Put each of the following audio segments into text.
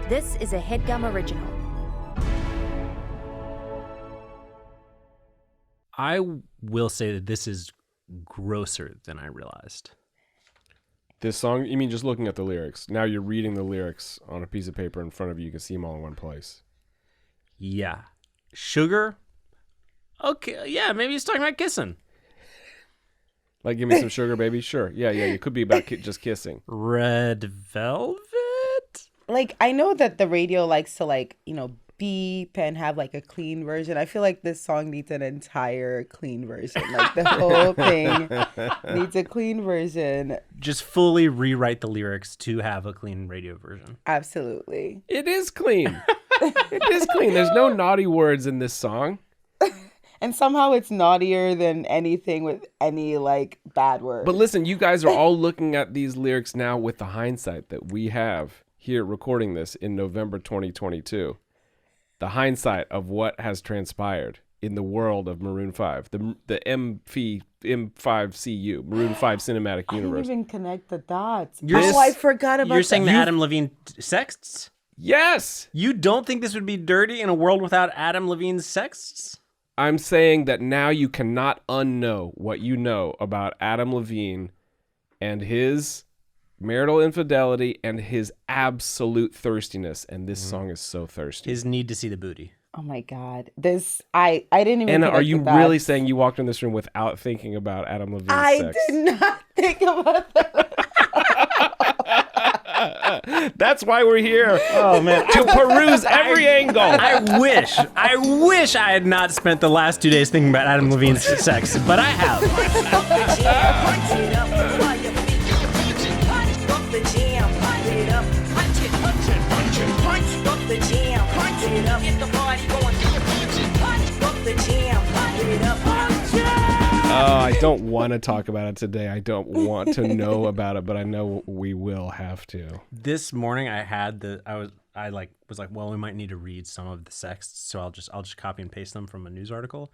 This is a Headgum original. I will say that this is grosser than I realized. This song, you mean just looking at the lyrics? Now you're reading the lyrics on a piece of paper in front of you. You can see them all in one place. Yeah. Sugar? Okay, yeah, maybe he's talking about kissing. Like, give me some sugar, baby? Sure. Yeah. It could be about just kissing. Red Velvet? Like, I know that the radio likes to, like, you know, beep and have, like, a clean version. I feel like this song needs an entire clean version. Like, the whole thing needs a clean version. Just fully rewrite the lyrics to have a clean radio version. Absolutely. It is clean. It is clean. There's no naughty words in this song. And somehow it's naughtier than anything with any, like, bad words. But listen, you guys are all looking at these lyrics now with the hindsight that we have here recording this in November 2022. The hindsight of what has transpired in the world of Maroon 5, the M5CU, Maroon 5 Cinematic Universe. I didn't even connect the dots. You're I forgot about You're saying that. that Adam Levine sexts? Yes! You don't think this would be dirty in a world without Adam Levine's sexts? I'm saying that now you cannot unknow what you know about Adam Levine and his marital infidelity and his absolute thirstiness. And this song is so thirsty. His need to see the booty. Oh my God. This, I didn't even Anna, connect are you the dots. really saying you walked in this room without thinking about Adam Levine's I sex? did not think about that. That's why we're here. Oh, man. To peruse every angle. I wish I had not spent the last 2 days thinking about Adam Levine's sex, but I have. Oh, I don't want to talk about it today. I don't want to know about it, but I know we will have to. This morning I was like, well, we might need to read some of the sexts, so I'll just copy and paste them from a news article.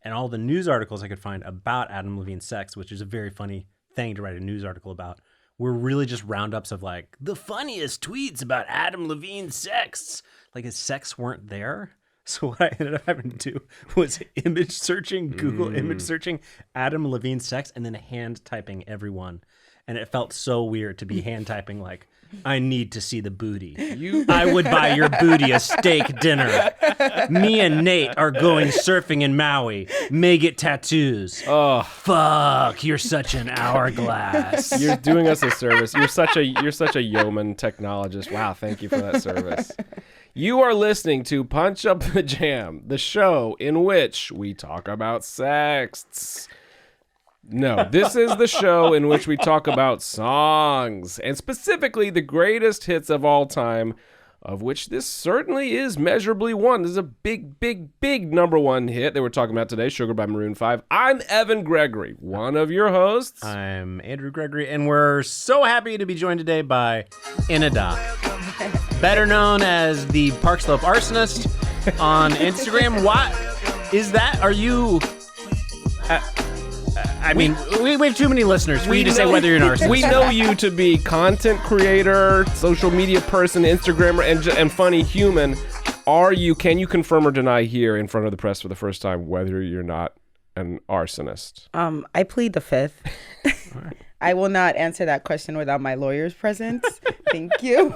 And all the news articles I could find about Adam Levine's sex, which is a very funny thing to write a news article about, were really just roundups of like the funniest tweets about Adam Levine's sex. Like his sex weren't there. So what I ended up having to do was image searching, Google image searching Adam Levine sex, and then hand typing every one. And it felt so weird to be hand typing like, I need to see the booty. I would buy your booty a steak dinner. Me and Nate are going surfing in Maui. May get tattoos. Oh, Fuck, you're such an hourglass. you're doing us a service. You're such a yeoman technologist. Wow, thank you for that service. You are listening to Punch Up the Jam, the show in which we talk about sex. No, this is the show in which we talk about songs, and specifically the greatest hits of all time, of which this certainly is measurably one. This is a big, big, big number one hit that we're talking about today, Sugar by Maroon 5. I'm Evan Gregory, one of your hosts. I'm Andrew Gregory, and we're so happy to be joined today by Inada, better known as the Park Slope Arsonist on Instagram. What is that? Are you... I mean, we have too many listeners. We need to say whether you're an arsonist. We know you to be content creator, social media person, Instagrammer, and funny human. Can you confirm or deny here in front of the press for the first time whether you're not an arsonist? I plead the fifth. I will not answer that question without my lawyer's presence. Thank you.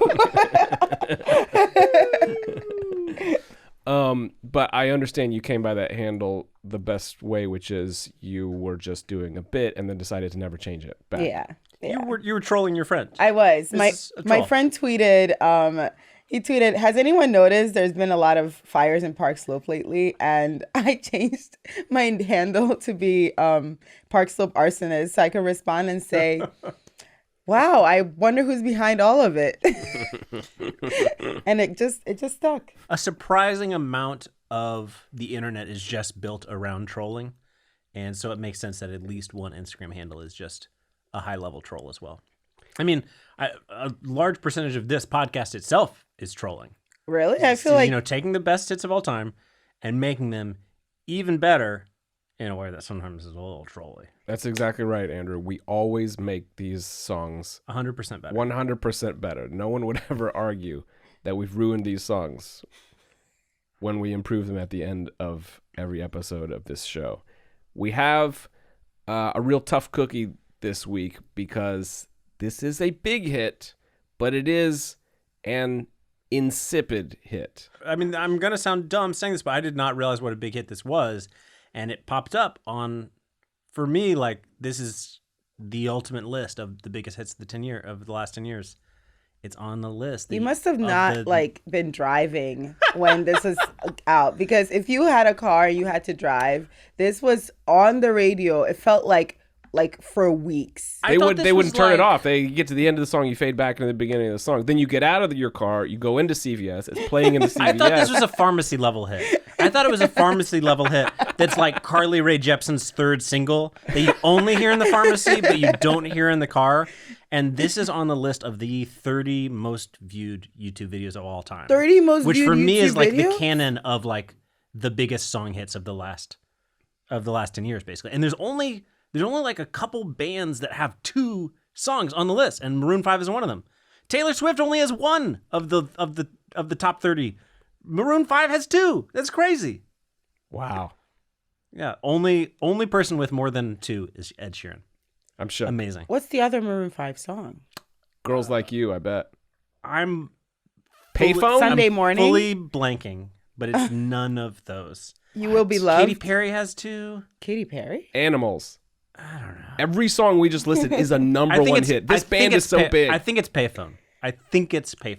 But I understand you came by that handle the best way, which is you were just doing a bit and then decided to never change it back. Yeah. You were trolling your friend. I was. My friend tweeted, he tweeted, has anyone noticed there's been a lot of fires in Park Slope lately? And I changed my handle to be Park Slope Arsonist so I could respond and say, wow, I wonder who's behind all of it. And it just stuck. A surprising amount of the internet is just built around trolling. And so it makes sense that at least one Instagram handle is just a high-level troll as well. I mean, a large percentage of this podcast itself is trolling. Really? I feel like... taking the best hits of all time and making them even better in a way that sometimes is a little trolly. That's exactly right, Andrew. We always make these songs 100% better. 100% better. No one would ever argue that we've ruined these songs when we improve them at the end of every episode of this show. We have a real tough cookie this week because this is a big hit, but it is an insipid hit. I mean, I'm going to sound dumb saying this, but I did not realize what a big hit this was. And it popped up on, for me, like, this is the ultimate list of the biggest hits of the last 10 years. It's on the list. You must have not been driving when this was out, because if you had a car and you had to drive, this was on the radio. It felt like for weeks. They wouldn't turn it off. They get to the end of the song, you fade back into the beginning of the song. Then you get out of your car, you go into CVS. It's playing in the CVS. I thought this was a pharmacy level hit. I thought it was a pharmacy level hit that's like Carly Rae Jepsen's third single that you only hear in the pharmacy, but you don't hear in the car. And this is on the list of the 30 most viewed YouTube videos of all time. 30 most which viewed for me YouTube is like videos? the canon of like the biggest song hits of the last 10 years, basically. And there's only like a couple bands that have 2 songs on the list, and Maroon 5 is one of them. Taylor Swift only has 1 of the top 30. Maroon 5 has 2. That's crazy. Wow. Yeah, only person with more than 2 is Ed Sheeran. I'm sure. Amazing. What's the other Maroon 5 song? Girls Like You, I bet. I'm Payphone? Sunday Morning? fully blanking, but it's none of those. You Will Be Loved? Katy Perry has 2. Katy Perry? Animals. I don't know. Every song we just listed is a number one hit. This band is so big. I think it's Payphone.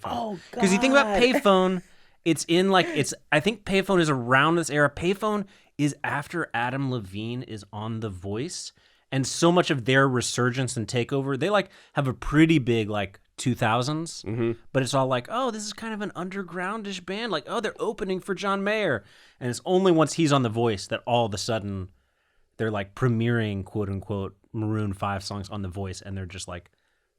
Oh, God. Because you think about Payphone, it's in like, I think Payphone is around this era. Payphone is after Adam Levine is on The Voice, and so much of their resurgence and takeover, they like have a pretty big like 2000s, but it's all like, oh, this is kind of an undergroundish band. Like, oh, they're opening for John Mayer. And it's only once he's on The Voice that all of a sudden they're like premiering, quote unquote, Maroon 5 songs on The Voice, and they're just like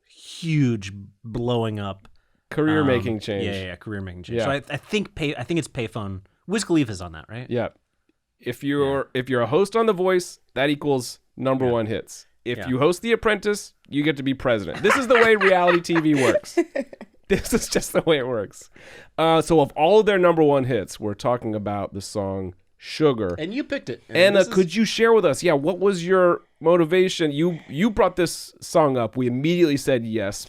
huge, blowing up. Career making change. Yeah, career making change. Yeah. So I think it's Payphone. Wiz Khalifa's on that, right? Yeah. If you're a host on The Voice, that equals number one hits. If you host The Apprentice, you get to be president. This is the way reality TV works. This is just the way it works. So of all of their number one hits, we're talking about the song Sugar. And you picked it. Anna, could you share with us, what was your motivation? You brought this song up. We immediately said yes,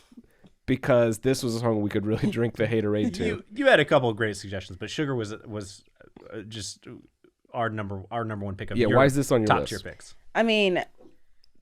because this was a song we could really drink the haterade to. You had a couple of great suggestions, but Sugar was just our number one pick of your why is this on your top list? tier picks? I mean,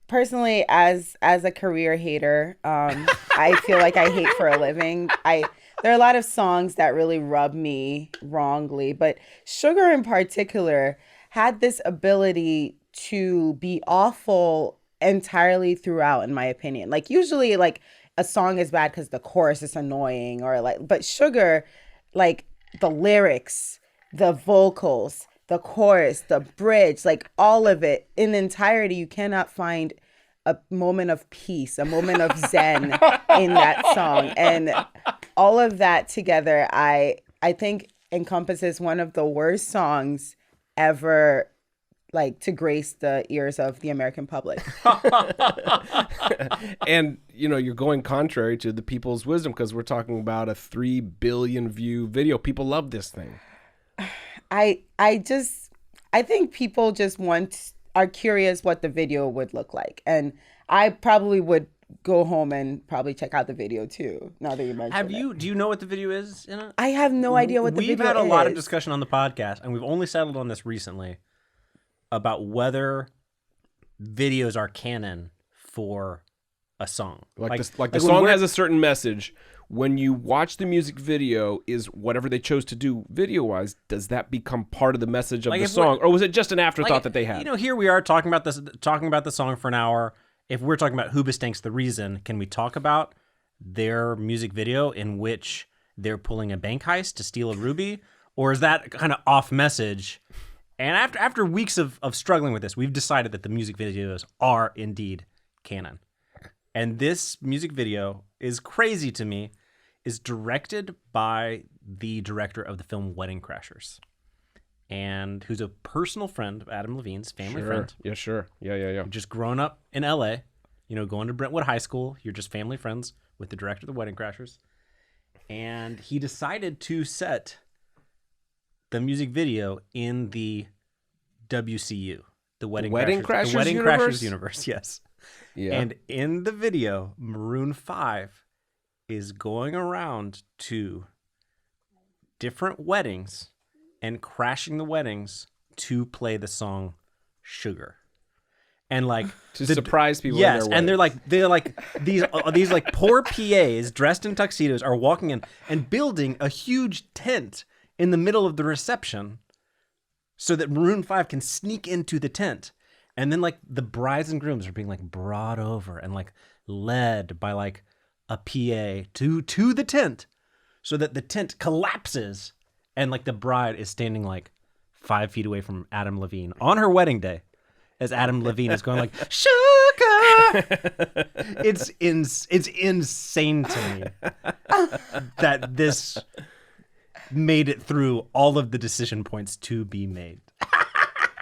personally, as a career hater, I feel like I hate for a living. There are a lot of songs that really rub me wrongly, but Sugar in particular had this ability to be awful entirely throughout, in my opinion. Like, usually, like, a song is bad because the chorus is annoying, but Sugar, like, the lyrics, the vocals, the chorus, the bridge, like all of it in entirety, you cannot find a moment of peace, a moment of zen in that song. And all of that together, I think encompasses one of the worst songs ever, like, to grace the ears of the American public. And, you're going contrary to the people's wisdom, because we're talking about a 3 billion view video. People love this thing. I think people just are curious what the video would look like. And I probably would go home and probably check out the video too, now that you mentioned it. Do you know what the video is in it? I have no idea what the video is. We've had a lot of discussion on the podcast, and we've only settled on this recently, about whether videos are canon for a song. The song has a certain message. When you watch the music video, is whatever they chose to do video-wise, does that become part of the message of the song? Or was it just an afterthought that they had? Here we are talking about the song for an hour. If we're talking about Hoobastank's The Reason, can we talk about their music video in which they're pulling a bank heist to steal a ruby? Or is that kind of off message? And after weeks of struggling with this, we've decided that the music videos are indeed canon. And this music video is crazy to me, is directed by the director of the film Wedding Crashers, and who's a personal friend of Adam Levine's, family friend. Yeah, sure. Yeah. Just grown up in LA, going to Brentwood High School. You're just family friends with the director of the Wedding Crashers. And he decided to set the music video in the WCU, the Wedding Crashers universe. Yes. Yeah. And in the video, Maroon 5 is going around to different weddings and crashing the weddings to play the song Sugar. And like to surprise people. Yes, in their and they're like these like poor PAs dressed in tuxedos are walking in and building a huge tent in the middle of the reception so that Maroon 5 can sneak into the tent. And then like the brides and grooms are being like brought over and like led by like a PA to the tent so that the tent collapses and like the bride is standing like 5 feet away from Adam Levine on her wedding day as Adam Levine is going like, Sugar! It's insane to me that this made it through all of the decision points to be made.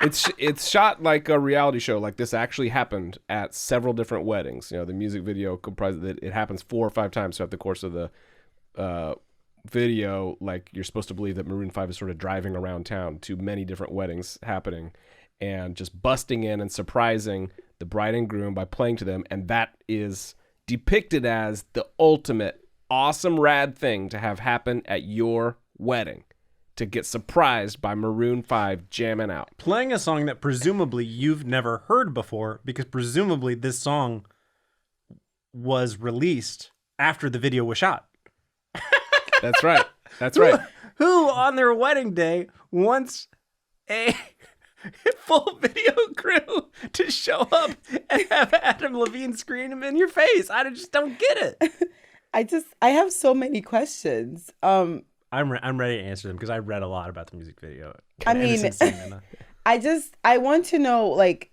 It's shot like a reality show. Like this actually happened at several different weddings. You know, the music video comprises that it happens 4 or 5 times throughout the course of the video. Like you're supposed to believe that Maroon 5 is sort of driving around town to many different weddings happening and just busting in and surprising the bride and groom by playing to them. And that is depicted as the ultimate awesome rad thing to have happen at your wedding. To get surprised by Maroon 5 jamming out. Playing a song that presumably you've never heard before, because presumably this song was released after the video was shot. That's right. That's right. Who on their wedding day wants a full video crew to show up and have Adam Levine scream him in your face? I just don't get it. I have so many questions. I'm ready to answer them because I read a lot about the music video. I mean, I want to know like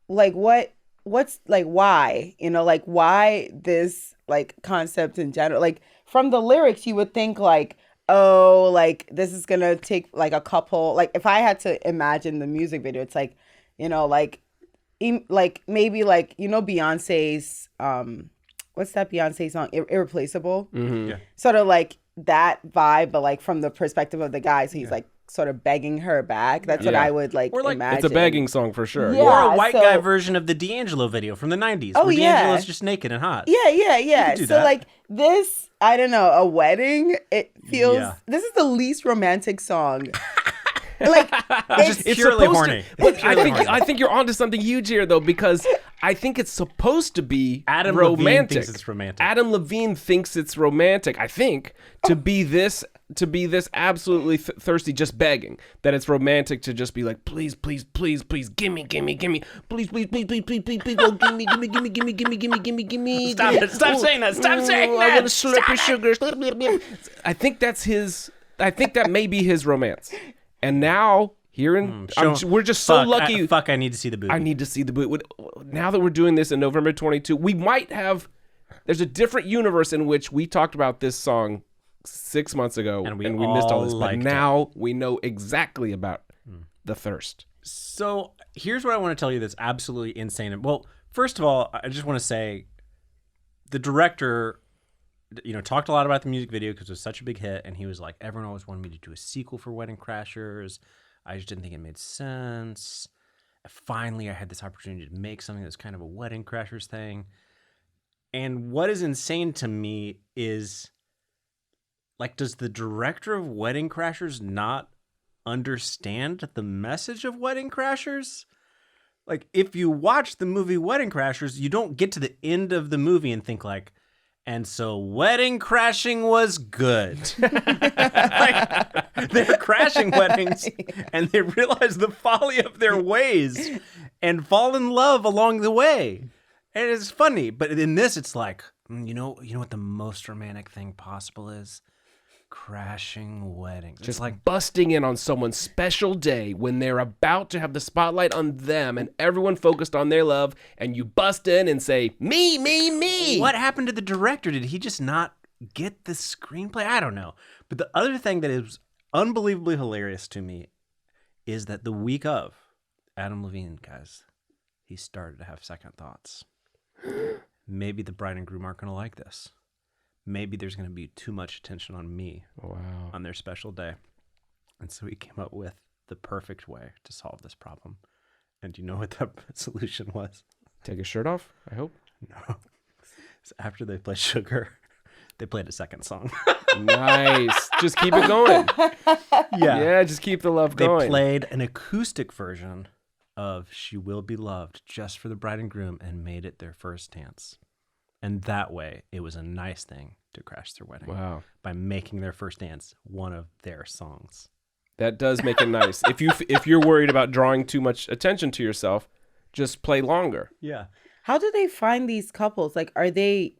what's like why, you know, like why this like concept in general. Like from the lyrics, you would think like, oh, like this is gonna take like a couple. Like if I had to imagine the music video, it's like, you know, like maybe like, you know, Beyonce's what's that Beyonce song, Irreplaceable? Mm-hmm. Yeah. Sort of like that vibe, but like from the perspective of the guy, so he's like sort of begging her back. That's what I would like imagine. It's a begging song for sure. Yeah, or a white guy version of the D'Angelo video from the 90s. Oh, where yeah. D'Angelo's just naked and hot. Yeah. So that. like this, I don't know, a wedding, it feels, this is the least romantic song. Like it's purely horny. I think you're onto something huge here though, because I think it's supposed to be Adam romantic. Levine thinks it's romantic. Adam Levine thinks it's romantic. I think to be this absolutely thirsty, just begging that it's romantic to just be like, please, gimme, please, oh, gimme. Stop saying that. Stop saying that. I want to slurp your sugar. I think that may be his romance. And now, we're just so lucky. I need to see the booty. I need to see the booty. Now that we're doing this in November 22, we might have... There's a different universe in which we talked about this song 6 months ago, and we missed all this. But now we know exactly about the thirst. So here's what I want to tell you that's absolutely insane. Well, first of all, I just want to say the director... talked a lot about the music video because it was such a big hit, and he was like, everyone always wanted me to do a sequel for Wedding Crashers. I just didn't think it made sense. Finally, I had this opportunity to make something that's kind of a Wedding Crashers thing. And what is insane to me is, like, does the director of Wedding Crashers not understand the message of Wedding Crashers? Like, if you watch the movie Wedding Crashers, you don't get to the end of the movie and think like, and so wedding crashing was good. Like, they're crashing weddings and they realize the folly of their ways and fall in love along the way. And it's funny, but in this it's like, you know what the most romantic thing possible is? Crashing weddings. Just like busting in on someone's special day when they're about to have the spotlight on them and everyone focused on their love, and you bust in and say, me. What happened to the director? Did he just not get the screenplay? I don't know. But the other thing that is unbelievably hilarious to me is that the week of, Adam Levine, guys, he started to have second thoughts. Maybe the bride and groom aren't going to like this. maybe there's going to be too much attention on me on their special day. And so he came up with the perfect way to solve this problem. And do you know what the solution was? Take his shirt off, I hope. No. So after they played Sugar, they played a second song. Nice. Just keep it going. Yeah, just keep the love going. They played an acoustic version of She Will Be Loved just for the bride and groom and made it their first dance. And that way, it was a nice thing to crash their wedding. Wow. By making their first dance one of their songs. That does make it nice. If you're worried about drawing too much attention to yourself, just play longer. Yeah. How do they find these couples? Like, are they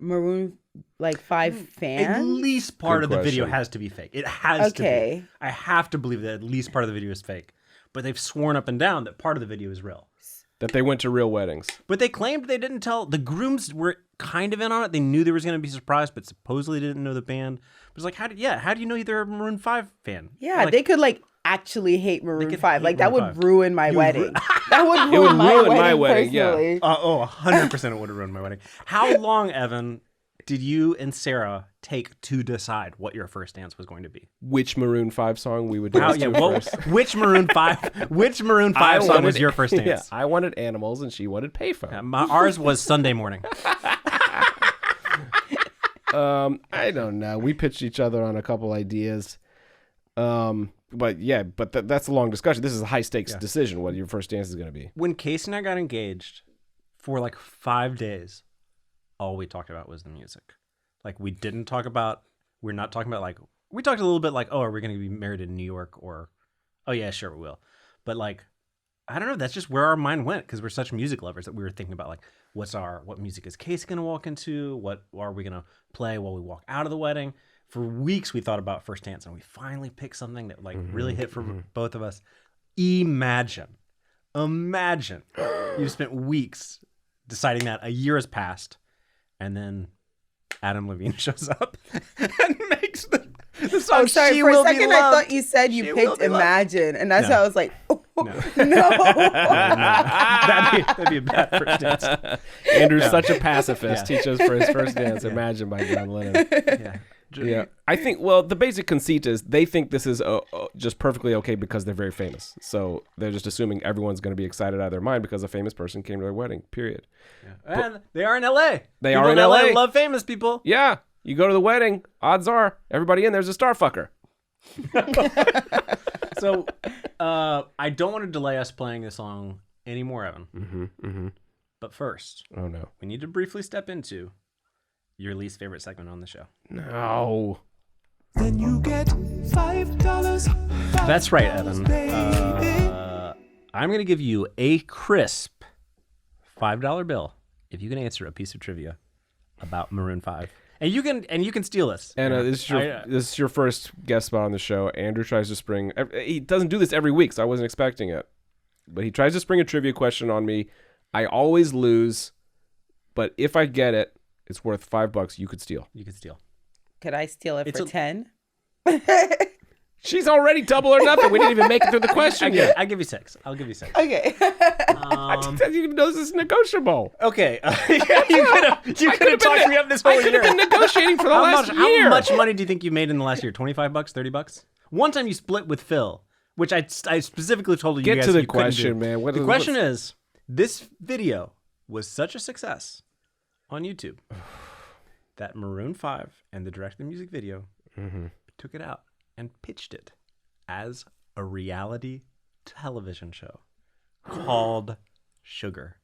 Maroon 5 fans? At least part Good of the video question. has to be fake. It has to be. I have to believe that at least part of the video is fake. But they've sworn up and down that part of the video is real. That they went to real weddings. But they claimed they didn't tell. The grooms were kind of in on it. They knew there was going to be a surprise, but supposedly didn't know the band. It was like, how do you know they're a Maroon 5 fan? Yeah, like, they could actually hate Maroon 5. Like, that Maroon would 5. ruin my wedding. That would It would ruin my wedding, personally. 100% it would have ruined my wedding. How long, Evan, did you and Sarah take to decide what your first dance was going to be? Which Maroon 5 song we would dance to first. Which Maroon 5 song was your first dance? Yeah, I wanted Animals and she wanted Payphone. Ours was Sunday Morning. I don't know. We pitched each other on a couple ideas. But that's a long discussion. This is a high stakes decision what your first dance is going to be. When Casey and I got engaged for 5 days, all we talked about was the music. We didn't talk about, we talked a little bit are we going to be married in New York or, oh yeah, sure we will. But I don't know, that's just where our mind went because we're such music lovers that we were thinking about what music is Casey going to walk into? What are we going to play while we walk out of the wedding? For weeks we thought about first dance and we finally picked something that really hit for both of us. Imagine you spent weeks deciding that. A year has passed and then Adam Levine shows up and makes the song. Oh, sorry. She For a Will Be second, I Loved. thought you said you picked Imagine, and that's No. how I was like, oh, No. no. That'd be a bad first dance. Andrew's such a pacifist. Yeah. He chose for his first dance, Imagine by John Lennon. Yeah. Yeah, I think, the basic conceit is they think this is just perfectly okay because they're very famous. So they're just assuming everyone's going to be excited out of their mind because a famous person came to their wedding, period. Yeah. And they are in LA. They People are in LA. love famous people. Yeah, you go to the wedding, odds are everybody in there's a star fucker. So I don't want to delay us playing this song anymore, Evan. But first, Oh, no. we need to briefly step into your least favorite segment on the show. No. Then you get $5. That's right, Evan. I'm going to give you a crisp $5 bill if you can answer a piece of trivia about Maroon 5. And you can steal this. Anna, this is your first guest spot on the show. Andrew tries to spring. He doesn't do this every week, so I wasn't expecting it. But he tries to spring a trivia question on me. I always lose, but if I get it, it's worth $5. You could steal. You could steal. Could I steal it for 10? She's already double or nothing. We didn't even make it through the question yet. I'll give you 6. I'll give you 6. Okay. I didn't even know this is negotiable. Okay. You could have talked me up this whole I could year. have been negotiating for the last year. How much money do you think you made in the last year? $25, $30? One time you split with Phil, which I specifically told you Get guys to the you couldn't question, do. man. The question is, this video was such a success on YouTube that Maroon 5 and the director of the music video took it out and pitched it as a reality television show called Sugar,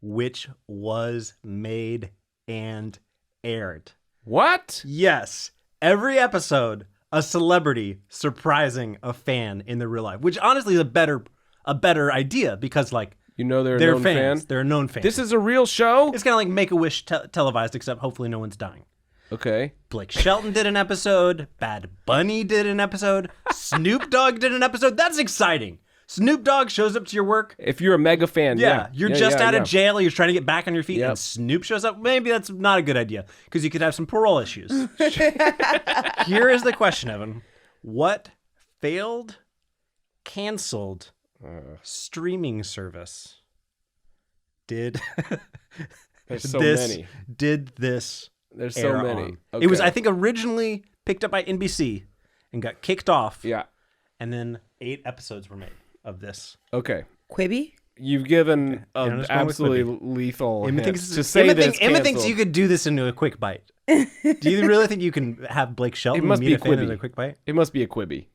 which was made and aired. What? Yes. Every episode, a celebrity surprising a fan in the real life, which honestly is a better idea because they're they're a known fans. fan? They're a known fan. This is a real show? It's kind of like Make-A-Wish televised, except hopefully no one's dying. Okay. Blake Shelton did an episode. Bad Bunny did an episode. Snoop Dogg did an episode. That's exciting. Snoop Dogg shows up to your work. If you're a mega fan, You're just out of jail. You're trying to get back on your feet, Yep. and Snoop shows up. Maybe that's not a good idea because you could have some parole issues. Here is the question, Evan. What failed, canceled streaming service did There's so this many. did this There's air so many. on. Okay. It was, I think, originally picked up by NBC and got kicked off. Yeah. And then 8 episodes were made of this. Okay. Quibi? You've given I'm an just going with absolutely lethal Emma hint thinks, to say this. Emma thinks you could do this into a quick bite. Do you really think you can have Blake Shelton must meet be a fan in Quibi. a quick bite? It must be a Quibi.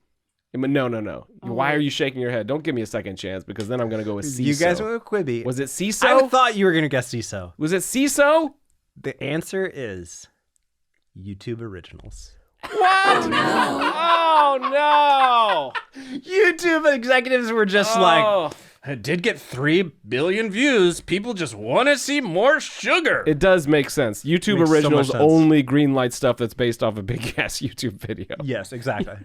No. Why are you shaking your head? Don't give me a second chance because then I'm going to go with CISO. You guys went with Quibi. Was it I CISO? thought you were going to guess CISO. Was it CISO? The answer is YouTube Originals. What? Oh, no. YouTube executives were just like, it did get 3 billion views. People just want to see more sugar. It does make sense. YouTube Makes so Originals much sense. only greenlight stuff that's based off a big-ass YouTube video. Yes, exactly.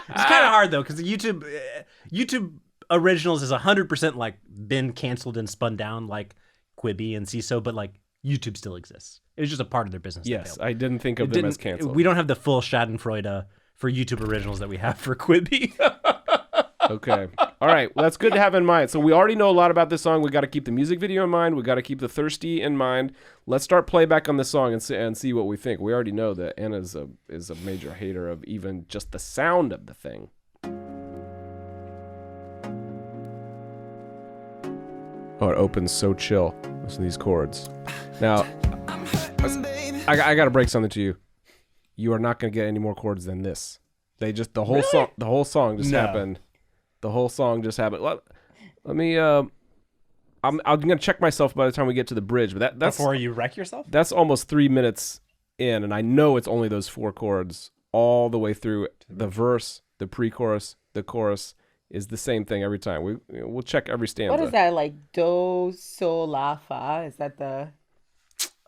It's kind of hard, though, because YouTube Originals is 100% like been canceled and spun down like Quibi and CISO, but like YouTube still exists. It was just a part of their business. Yes, I didn't think of them as canceled. We don't have the full Schadenfreude for YouTube Originals that we have for Quibi. Okay. All right. Well, that's good to have in mind. So we already know a lot about this song. We got to keep the music video in mind. We got to keep the thirsty in mind. Let's start playback on this song and see what we think. We already know that Anna is a major hater of even just the sound of the thing. Oh, it opens so chill. Listen to these chords. Now, I got to break something to you. You are not going to get any more chords than this. They just the whole song just happened. The whole song just happened. Let me. I'm gonna check myself by the time we get to the bridge, but that's Before you wreck yourself? that's almost 3 minutes in, and I know it's only those 4 chords all the way through. The verse, the pre-chorus, the chorus is the same thing every time. We'll check every stanza. What is that, like do, sol, la, fa? Is that the...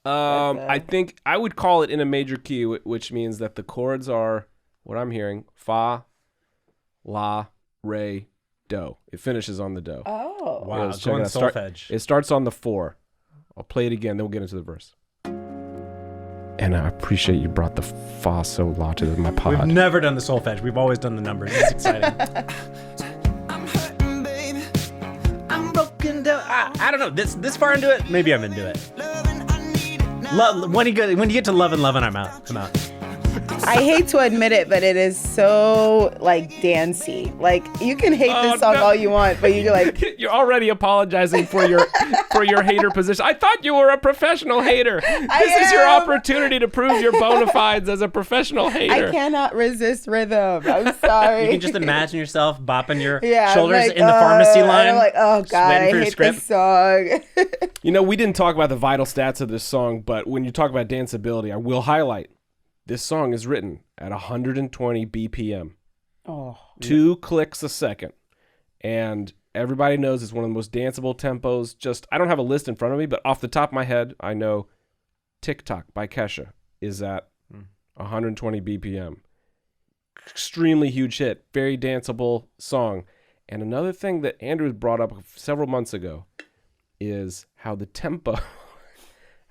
I think I would call it in a major key, which means that the chords are what I'm hearing: fa, la, re, do. It finishes on the do. Oh. Wow, let's check going it out. solfege. It starts on the 4. I'll play it again, then we'll get into the verse. And I appreciate you brought the fa, so, la to my pod. We've never done the solfege. We've always done the numbers. It's exciting. I'm hurting, baby. I'm broken down. I don't know. This far into it, maybe I'm into it. Loving, I need it. When you get to Love and Lovin', I'm out. I hate to admit it, but it is so like dancey. Like you can hate this song all you want, but you're like You're already apologizing for your hater position. I thought you were a professional hater. This is your opportunity to prove your bona fides as a professional hater. I cannot resist rhythm. I'm sorry. You can just imagine yourself bopping your I'm shoulders like, in the pharmacy line. And I'm like, oh god, I sweating for your hate script. this song. You know, we didn't talk about the vital stats of this song, but when you talk about danceability, I will highlight this song is written at 120 BPM. Oh, 2 clicks a second. And everybody knows it's one of the most danceable tempos. I don't have a list in front of me, but off the top of my head, I know TikTok by Kesha is at 120 BPM. Extremely huge hit. Very danceable song. And another thing that Andrew brought up several months ago is how the tempo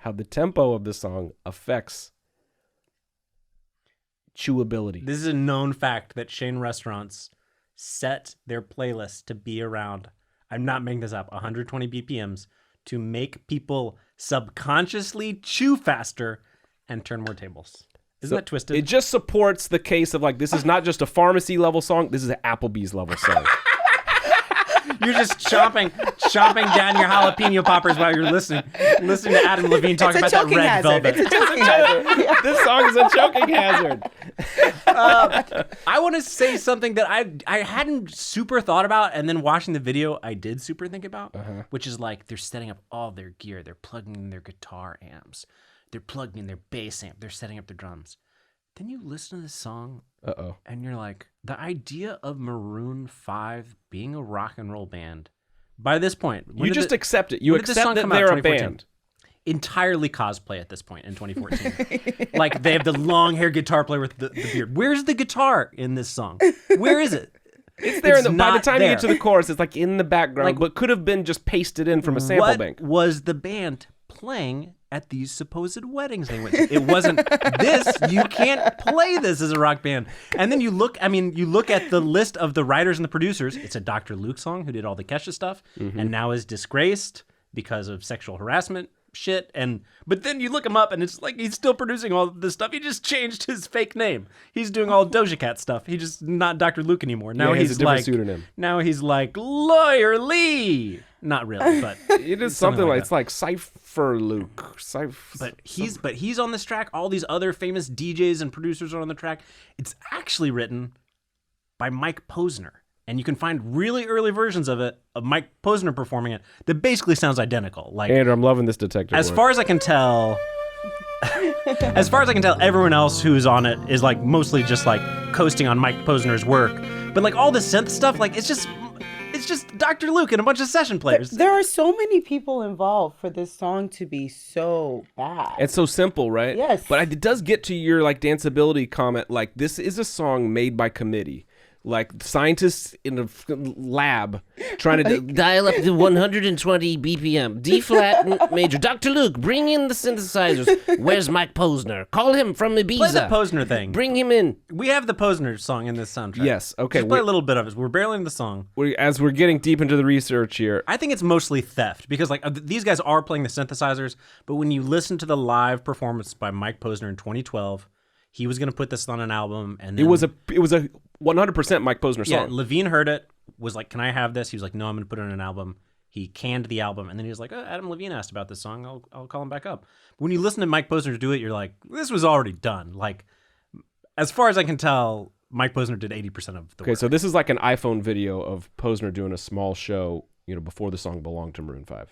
of the song affects chewability. This is a known fact that chain restaurants set their playlists to be around, I'm not making this up, 120 BPMs to make people subconsciously chew faster and turn more tables. Isn't that twisted? It just supports the case of like, this is not just a pharmacy level song, this is an Applebee's level song. You're just chomping down your jalapeno poppers while you're listening to Adam Levine talk about that red velvet. It's a choking hazard. Yeah. This song is a choking hazard. I want to say something that I hadn't super thought about, and then watching the video, I did super think about, which is like they're setting up all their gear. They're plugging in their guitar amps. They're plugging in their bass amp. They're setting up their drums. Then you listen to this song, and you're like, the idea of Maroon 5 being a rock and roll band, by this point... You just accept it. You accept that they're a band. Entirely cosplay at this point in 2014. Like, they have the long-haired guitar player with the beard. Where's the guitar in this song? Where is it? It's there. By the time there. you get to the chorus, it's like in the background, but could have been just pasted in from a sample bank. What was the band playing at these supposed weddings they went to? It wasn't this. You can't play this as a rock band. And then you look at the list of the writers and the producers. It's a Dr. Luke song who did all the Kesha stuff and now is disgraced because of sexual harassment shit. But then you look him up and it's like he's still producing all this stuff. He just changed his fake name. He's doing all Doja Cat stuff. He's just not Dr. Luke anymore. Now he has he's a different like pseudonym. Now he's like Lawyer Lee. Not really, but it is something like it's like Cypher Luke. But he's on this track. All these other famous DJs and producers are on the track. It's actually written by Mike Posner. And you can find really early versions of it, of Mike Posner performing it, that basically sounds identical. Like, Andrew, I'm loving this detective as work. far as I can tell, everyone else who's on it is like mostly just like coasting on Mike Posner's work. But like all the synth stuff, like it's just Dr. Luke and a bunch of session players. There are so many people involved for this song to be so bad. It's so simple, right? Yes. But it does get to your like danceability comment. Like, this is a song made by committee. Like scientists in a lab trying to Dial up to 120 BPM. D flat major. Dr. Luke, bring in the synthesizers. Where's Mike Posner? Call him from Ibiza. Play the Posner thing. Bring him in. We have the Posner song in this soundtrack. Yes, okay. Just play a little bit of it. We're barely in the song. as we're getting deep into the research here. I think it's mostly theft because like these guys are playing the synthesizers, but when you listen to the live performance by Mike Posner in 2012, he was going to put this on an album, and then, It was a 100% Mike Posner yeah. song. Levine heard it, was like, "Can I have this?" He was like, "No, I'm going to put it on an album." He canned the album, and then he was like, "Oh, Adam Levine asked about this song. I'll call him back up." When you listen to Mike Posner do it, you're like, "This was already done." Like, as far as I can tell, Mike Posner did 80% of the Okay, work. so this is like an iPhone video of Posner doing a small show, before the song belonged to Maroon 5.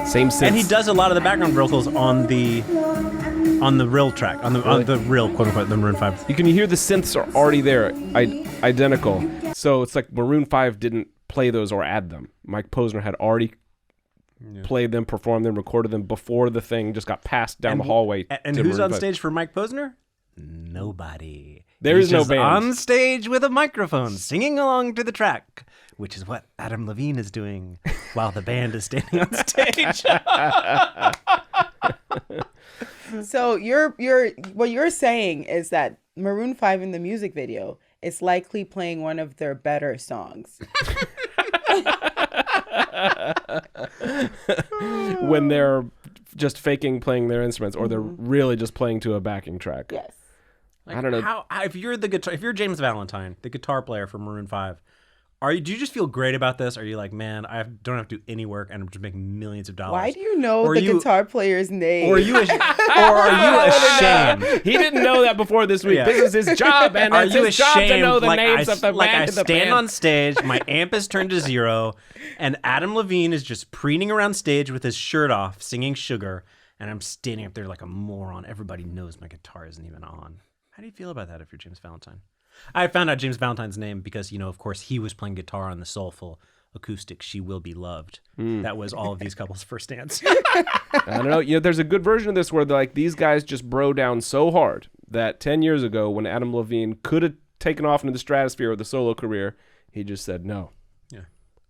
Same synths. And he does a lot of the background vocals on the real track, on the real quote unquote the Maroon 5. You can hear the synths are already there, identical. So it's like Maroon 5 didn't play those or add them. Mike Posner had already played them, performed them, recorded them before the thing just got passed down the hallway. And to who's Maroon on 5. stage for Mike Posner? Nobody. There He's is no just band. on stage with a microphone, singing along to the track, which is what Adam Levine is doing while the band is standing on stage. So what you're saying is that Maroon 5 in the music video is likely playing one of their better songs. When they're just faking playing their instruments, or they're really just playing to a backing track. Yes. Like, I don't know. How if you're if you're James Valentine, the guitar player for Maroon 5, do you just feel great about this? Are you like, man, don't have to do any work and I'm just making millions of dollars? Why do you know the guitar player's name? Or are you ashamed? He didn't know that before this week. Yeah. This is his job, and Are it's you his job to ashamed? know the Like names of the I band. of the stand band. on stage, my amp is turned to 0, and Adam Levine is just preening around stage with his shirt off, singing "Sugar," and I'm standing up there like a moron. Everybody knows my guitar isn't even on. How do you feel about that if you're James Valentine? I found out James Valentine's name because, of course, he was playing guitar on the soulful acoustic "She Will Be Loved." That was all of these couples' first dance. I don't know. There's a good version of this where these guys just bro down so hard that 10 years ago, when Adam Levine could have taken off into the stratosphere with a solo career, he just said, "No,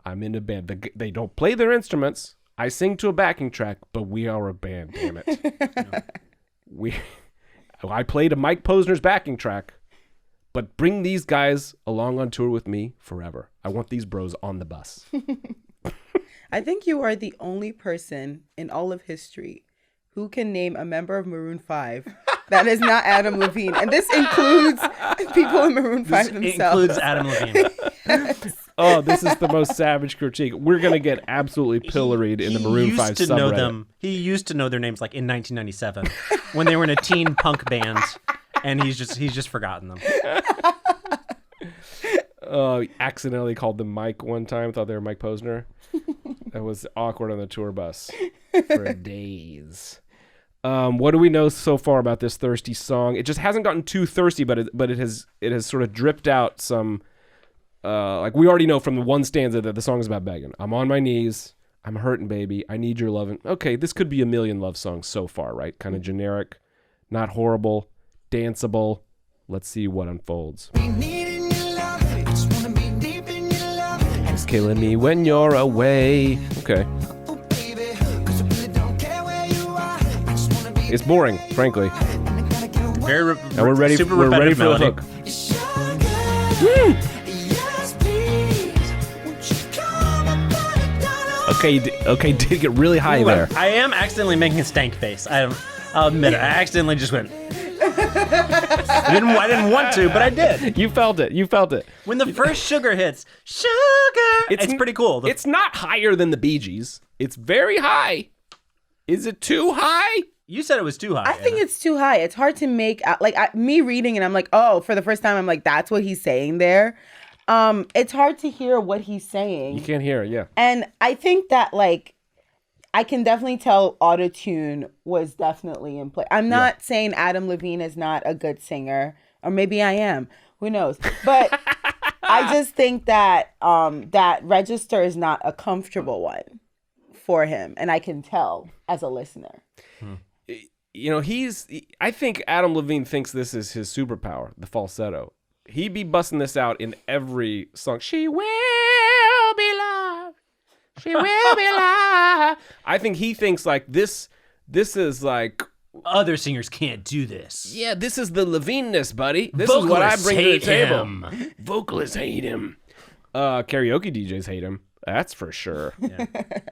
I'm in a band. They don't play their instruments. I sing to a backing track, but we are a band. Damn it, I played a Mike Posner's backing track, but bring these guys along on tour with me forever. I want these bros on the bus." I think you are the only person in all of history who can name a member of Maroon 5 that is not Adam Levine. And this includes people in Maroon 5 It themselves. includes Adam Levine. Oh, this is the most savage critique. We're going to get absolutely pilloried in the Maroon 5 He used to know subreddit. them. He used to know their names like in 1997 when they were in a teen punk band, and he's just forgotten them. Accidentally called them Mike one time. Thought they were Mike Posner. That was awkward on the tour bus for days. What do we know so far about this thirsty song? It just hasn't gotten too thirsty, but it has sort of dripped out some. Like we already know from the one stanza that the song is about begging. I'm on my knees. I'm hurting, baby. I need your loving. Okay, this could be a million love songs so far, right? Kind of generic, not horrible, danceable. Let's see what unfolds. It's killing me when you're away. Okay. It's boring, frankly. Very. And we're ready. Super We're ready for repetitive the melody. hook. Okay, did get really high there. I am accidentally making a stank face. I'll admit it. I accidentally just went. I didn't want to, but I did. You felt it. When the first sugar hits, it's pretty cool. It's not higher than the Bee Gees. It's very high. Is it too high? You said it was too high. I think it's too high. It's hard to make out. Like me reading it, I'm like, oh, for the first time, I'm like, that's what he's saying there. It's hard to hear what he's saying. You can't hear it, yeah. And I think that like I can definitely tell autotune was definitely in play. I'm not saying Adam Levine is not a good singer, or maybe I am. Who knows? But I just think that that register is not a comfortable one for him, and I can tell as a listener. You know, I think Adam Levine thinks this is his superpower, the falsetto. He'd be busting this out in every song. She will be loved. She will be loved. I think he thinks like this is like other singers can't do this. Yeah, this is the Levine-ness, buddy. This is what I bring to the table. Vocalists hate him. Karaoke DJs hate him. That's for sure. Yeah.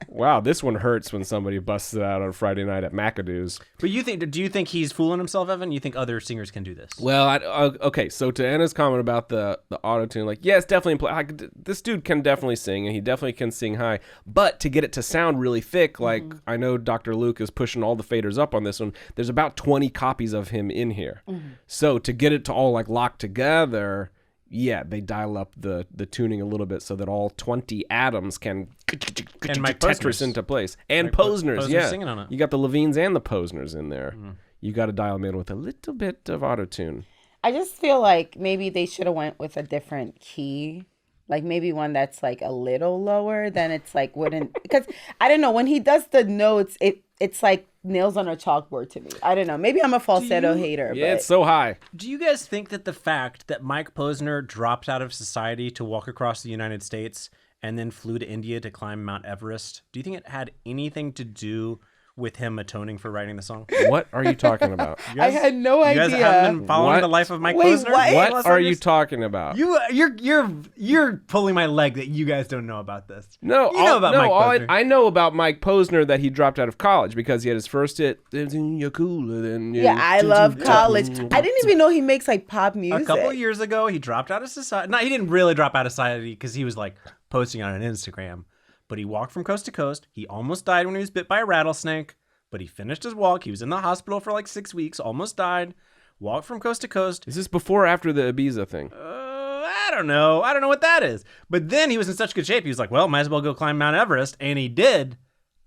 Wow, this one hurts when somebody busts it out on Friday night at McAdoo's. But do you think he's fooling himself, Evan? You think other singers can do this? Well, okay. So to Anna's comment about the auto-tune, like, yes, definitely. Like, this dude can definitely sing, and he definitely can sing high. But to get it to sound really thick, like I know Dr. Luke is pushing all the faders up on this one. There's about 20 copies of him in here. So to get it to all like locked together. Yeah, they dial up the tuning a little bit so that all 20 atoms can Tetris into place. And Posner's, yeah. Singing on it. You got the Levines and the Posners in there. You got to dial them in with a little bit of auto-tune. I just feel like maybe they should have went with a different key. Like maybe one that's like a little lower than it's like wouldn't. Because I don't know, when he does the notes, it's like nails on a chalkboard to me. I don't know. Maybe I'm a falsetto hater. Yeah, but it's so high. Do you guys think that the fact that Mike Posner dropped out of society to walk across the United States and then flew to India to climb Mount Everest, do you think it had anything to do with him atoning for writing the song? What are you talking about? I had no idea. You guys haven't been following the life of Mike Posner? What are you talking about? You're pulling my leg that you guys don't know about this. No, you know about Mike Posner. I know about Mike Posner that he dropped out of college because he had his first hit. You're cooler than you. Yeah, I love college. I didn't even know he makes like pop music. A couple years ago, he dropped out of society. No, he didn't really drop out of society because he was like posting on an Instagram. But he walked from coast to coast. He almost died when he was bit by a rattlesnake. But he finished his walk. He was in the hospital for like 6 weeks. Almost died. Walked from coast to coast. Is this before or after the Ibiza thing? I don't know. I don't know what that is. But then he was in such good shape. He was like, well, might as well go climb Mount Everest. And he did.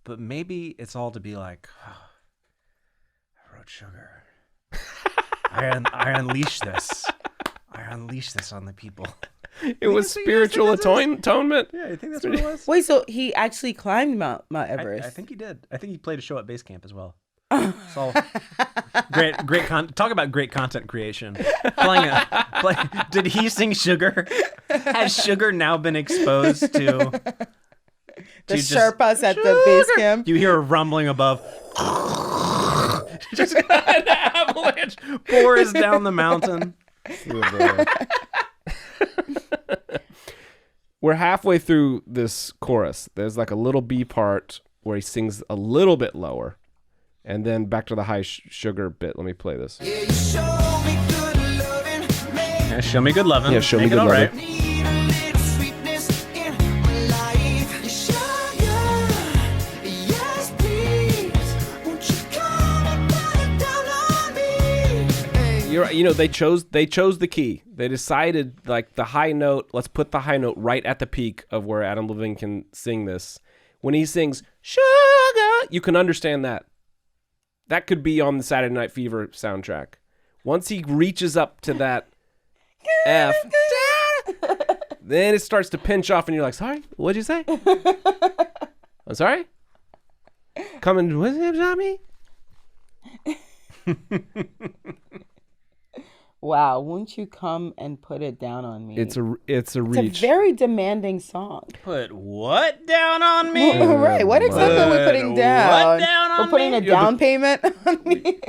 But maybe it's all to be like, oh, I wrote sugar. I unleashed this. I unleashed this on the people. It was spiritual atonement. Yeah, I think that's what it was. Wait, so he actually climbed Mount Everest? I think he did. I think he played a show at base camp as well. So talk about great content creation. Did he sing Sugar? Has Sugar now been exposed to the Sherpas at the base camp? You hear a rumbling above. Just an avalanche pours down the mountain. We're halfway through this chorus. There's like a little B part where he sings a little bit lower, and then back to the high sugar bit. Let me play this. Yeah, show me good loving. Yeah, show me good loving. You're right. You know, they chose the key. They decided like the high note. Let's put the high note right at the peak of where Adam Levine can sing this. When he sings "Sugar," you can understand that. That could be on the Saturday Night Fever soundtrack. Once he reaches up to that F, then it starts to pinch off, and you're like, "Sorry, what'd you say? I'm sorry. Come and what's me?" Wow, won't you come and put it down on me? It's a reach. It's a very demanding song. Put what down on me? Right, what exactly are we putting down? What down on We're putting me? a down payment on me?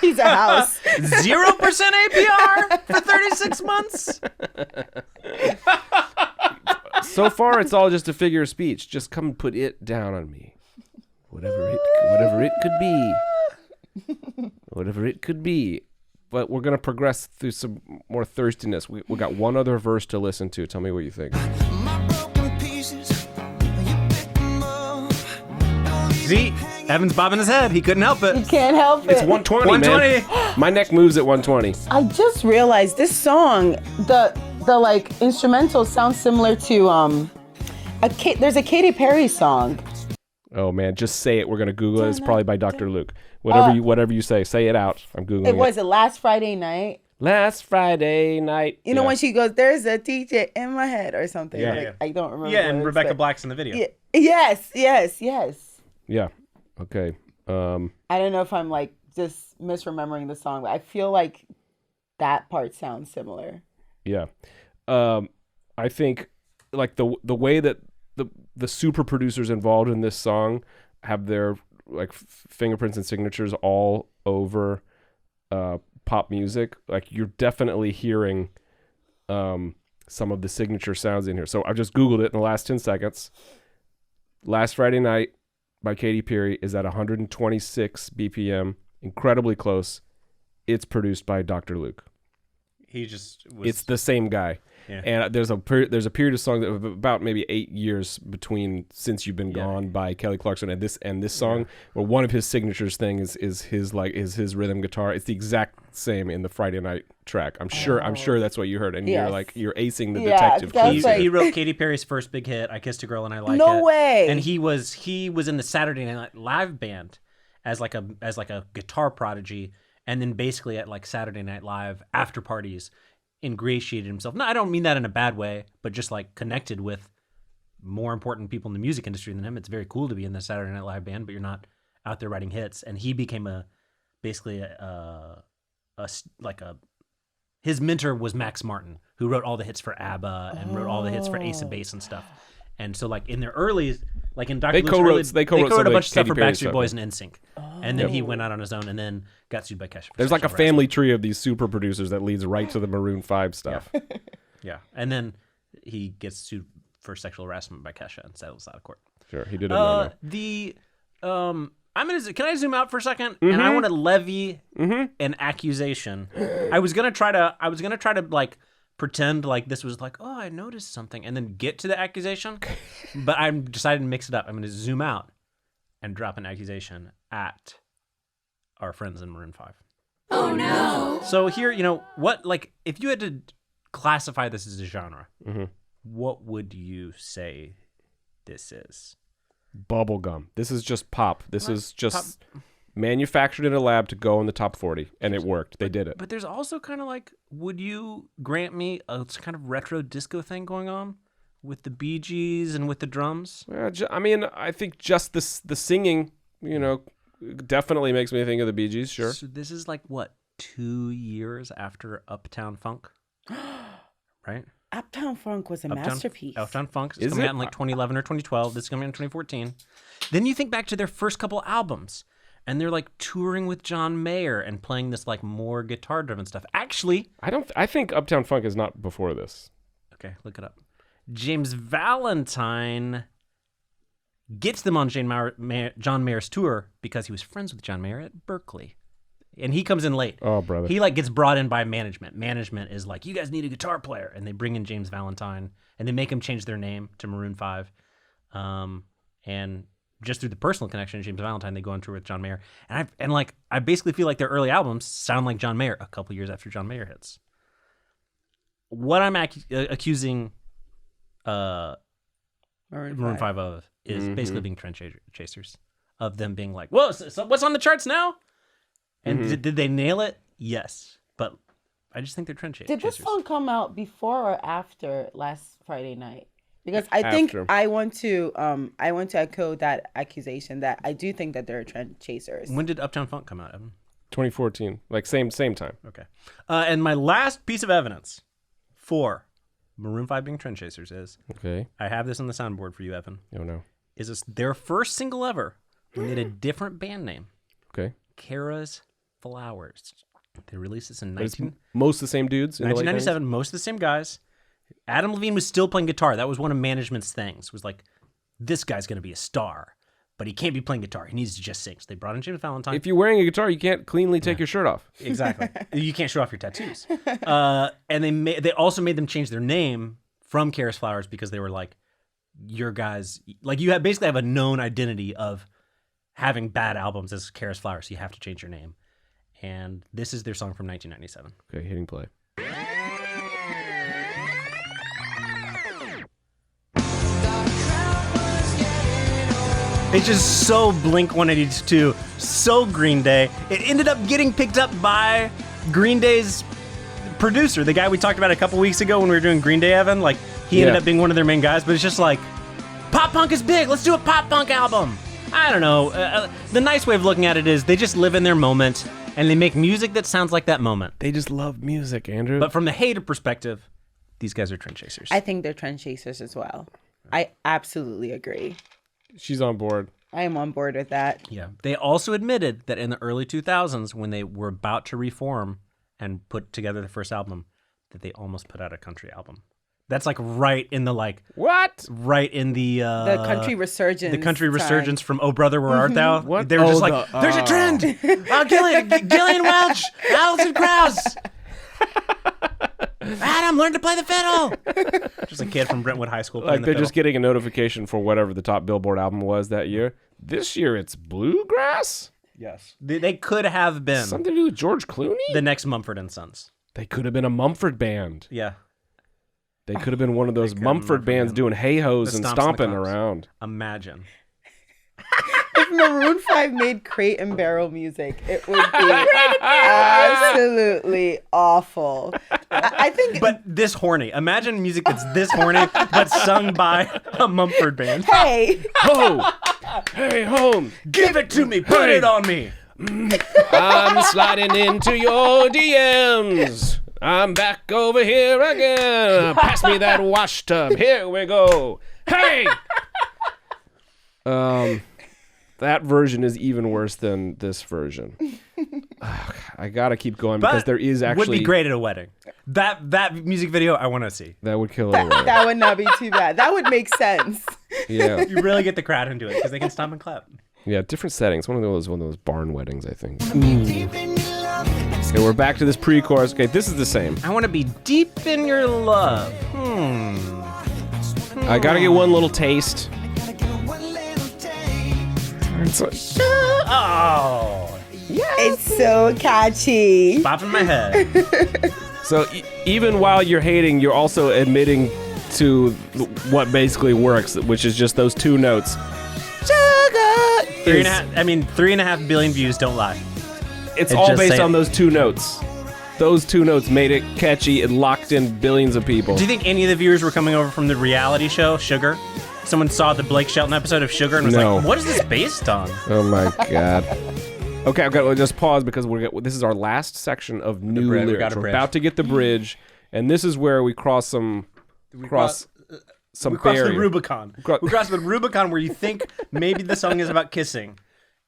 He's a house. 0% APR for 36 months? So far, it's all just a figure of speech. Just come and put it down on me. Whatever it could be. Whatever it could be. But we're going to progress through some more thirstiness. We got one other verse to listen to. Tell me what you think. My broken pieces, you pick 'em up. See, Evan's bobbing his head. He couldn't help it. You can't help it. It's 120, 120. man. My neck moves at 120. I just realized this song, the like instrumental sounds similar to there's a Katy Perry song. Oh, man. Just say it. We're going to Google it. It's probably by Dr. Luke. Whatever you say it out. I'm Googling It was last Friday night. Last Friday night. You know when she goes, "There's a DJ in my head" or something. Yeah. Like, I don't remember. Yeah, and words, Rebecca but- Black's in the video. Yeah. Yes. Yeah. Okay. I don't know if I'm like just misremembering the song, but I feel like that part sounds similar. Yeah. I think like the way that the super producers involved in this song have their like fingerprints and signatures all over pop music. Like you're definitely hearing some of the signature sounds in here. So I just Googled it in the last 10 seconds. Last Friday Night by Katy Perry is at 126 BPM. Incredibly close. It's produced by Dr. Luke. He just was. It's the same guy. Yeah. And there's a period of song that of about maybe 8 years between Since You've Been Gone by Kelly Clarkson and this song, where one of his signatures thing is his rhythm guitar. It's the exact same in the Friday Night track. I'm sure that's what you heard, and Yes. you're acing the Yeah, detective that's clues. like- He wrote Katy Perry's first big hit, "I Kissed a Girl and I Like It." No way. And he was in the Saturday Night Live band as like a guitar prodigy, and then basically at like Saturday Night Live after parties ingratiated himself. No, I don't mean that in a bad way, but just like connected with more important people in the music industry than him. It's very cool to be in the Saturday Night Live band, but you're not out there writing hits. And he became his mentor was Max Martin, who wrote all the hits for ABBA and wrote all the hits for Ace of Base and stuff. And so like in their early, like in Dr. Luke's early, they co-wrote some a of bunch of stuff Katy for Perry Backstreet stuff, Boys and NSYNC. And then he went out on his own and then got sued by Kesha. There's like a family tree of these super producers that leads right to the Maroon 5 stuff. Yeah. And then he gets sued for sexual harassment by Kesha and settles out of court. Sure, he did it. No. Can I zoom out for a second? And I want to levy an accusation. I was gonna try to like pretend like this was like, oh, I noticed something, and then get to the accusation. But I decided to mix it up. I'm gonna zoom out and drop an accusation at our friends in Maroon 5. Oh no! So here, what? Like, if you had to classify this as a genre, what would you say this is? Bubblegum. This is just pop. This is just manufactured in a lab to go in the top 40, and it worked. They did it. But there's also kind of like, would you grant me a kind of retro disco thing going on with the Bee Gees and with the drums? Well, I think just the singing, definitely makes me think of the Bee Gees. Sure. So this is like what, 2 years after Uptown Funk, right? Uptown Funk was a masterpiece. Uptown Funk is Is coming it? out in like 2011 or 2012. This is coming out in 2014. Then you think back to their first couple albums, and they're like touring with John Mayer and playing this like more guitar-driven stuff. Actually, I think Uptown Funk is not before this. okay, look it up. James Valentine gets them on John Mayer's tour because he was friends with John Mayer at Berkeley. And he comes in late. Oh, brother. He like gets brought in by management. Management is like, you guys need a guitar player. And they bring in James Valentine and they make him change their name to Maroon 5. And just through the personal connection of James Valentine, they go on tour with John Mayer. And I basically feel like their early albums sound like John Mayer a couple years after John Mayer hits. What I'm accusing Maroon 5 of is basically being trend chasers, of them being like, whoa, so what's on the charts now? And did they nail it? Yes. But I just think they're trend chasers. Did this song come out before or after last Friday night? Because I think After. I want to echo that accusation that I do think that they're trend chasers. When did Uptown Funk come out, Evan? 2014, like same time. Okay. And my last piece of evidence for Maroon 5 being trend chasers is, Okay. I have this on the soundboard for you, Evan, Oh no. is this their first single ever when they had a different band name, Okay. Kara's Flowers. They released this in But it's most of the same dudes in the late 1997, most of the same guys. Adam Levine was still playing guitar. That was one of management's things. Was like, this guy's going to be a star, but he can't be playing guitar. He needs to just sing. So they brought in James Valentine. If you're wearing a guitar, you can't cleanly take your shirt off. Exactly. You can't show off your tattoos. And they also made them change their name from Karis Flowers because they were like, your guys, like you basically have a known identity of having bad albums as Karis Flowers. So you have to change your name. And this is their song from 1997. Okay, hitting play. It's just so Blink-182, so Green Day. It ended up getting picked up by Green Day's producer, the guy we talked about a couple weeks ago when we were doing Green Day, Evan. Like, he ended up being one of their main guys, but it's just like, pop punk is big. Let's do a pop punk album. I don't know. The nice way of looking at it is they just live in their moment, and they make music that sounds like that moment. They just love music, Andrew. But from the hater perspective, these guys are trend chasers. I think they're trend chasers as well. I absolutely agree. She's on board. I am on board with that. Yeah. They also admitted that in the early 2000s, when they were about to reform and put together the first album, that they almost put out a country album. That's like right in the What? Right in the country resurgence. The country time. resurgence from Oh Brother Where Art Thou? What? They were just like, there's a trend. Gillian Welch, Alison Krauss. Adam, learn to play the fiddle. Just a kid from Brentwood High School. Like they're just getting a notification for whatever the top Billboard album was that year. This year it's bluegrass? Yes. They could have been Something to do with George Clooney? the next Mumford and Sons. They could have been a Mumford band. Yeah. They could have been one of those Mumford bands doing hey-hos The and Stomps and the stomping Clowns. around. Imagine. If Maroon 5 made Crate and Barrel music, it would be absolutely awful. I think. But this horny. Imagine music that's this horny, but sung by a Mumford band. Hey, Ho! Hey, home! Give it to me. Put it on me. I'm sliding into your DMs. I'm back over here again. Pass me that wash tub. Here we go. Hey! That version is even worse than this version. I gotta keep going because But there is actually would be great at a wedding. That music video I want to see. that would kill it away. that would not be too bad. That would make sense. Yeah, You really get the crowd into it because they can stomp and clap. yeah, different settings. One of those barn weddings, I think. Okay, we're back to this pre-chorus. Okay, this is the same. I want to be deep in your love. I gotta get one little taste. It's like, Oh, It's so catchy. popping my head. so even while you're hating, you're also admitting to what basically works, which is just those two notes. Sugar. 3.5 billion views don't lie. It's It all just based say- on those two notes. Those two notes made it catchy. It locked in billions of people. Do you think any of the viewers were coming over from the reality show Sugar? Someone saw the Blake Shelton episode of Sugar and was No. like, "What is this based on?" Oh my god. Okay, I've got to just pause because this is our last section of new bridge. We lyrics. got a We're bridge. about to get the bridge, and this is where we cross some We cross the barrier. Rubicon. We cross the Rubicon where you think maybe the song is about kissing,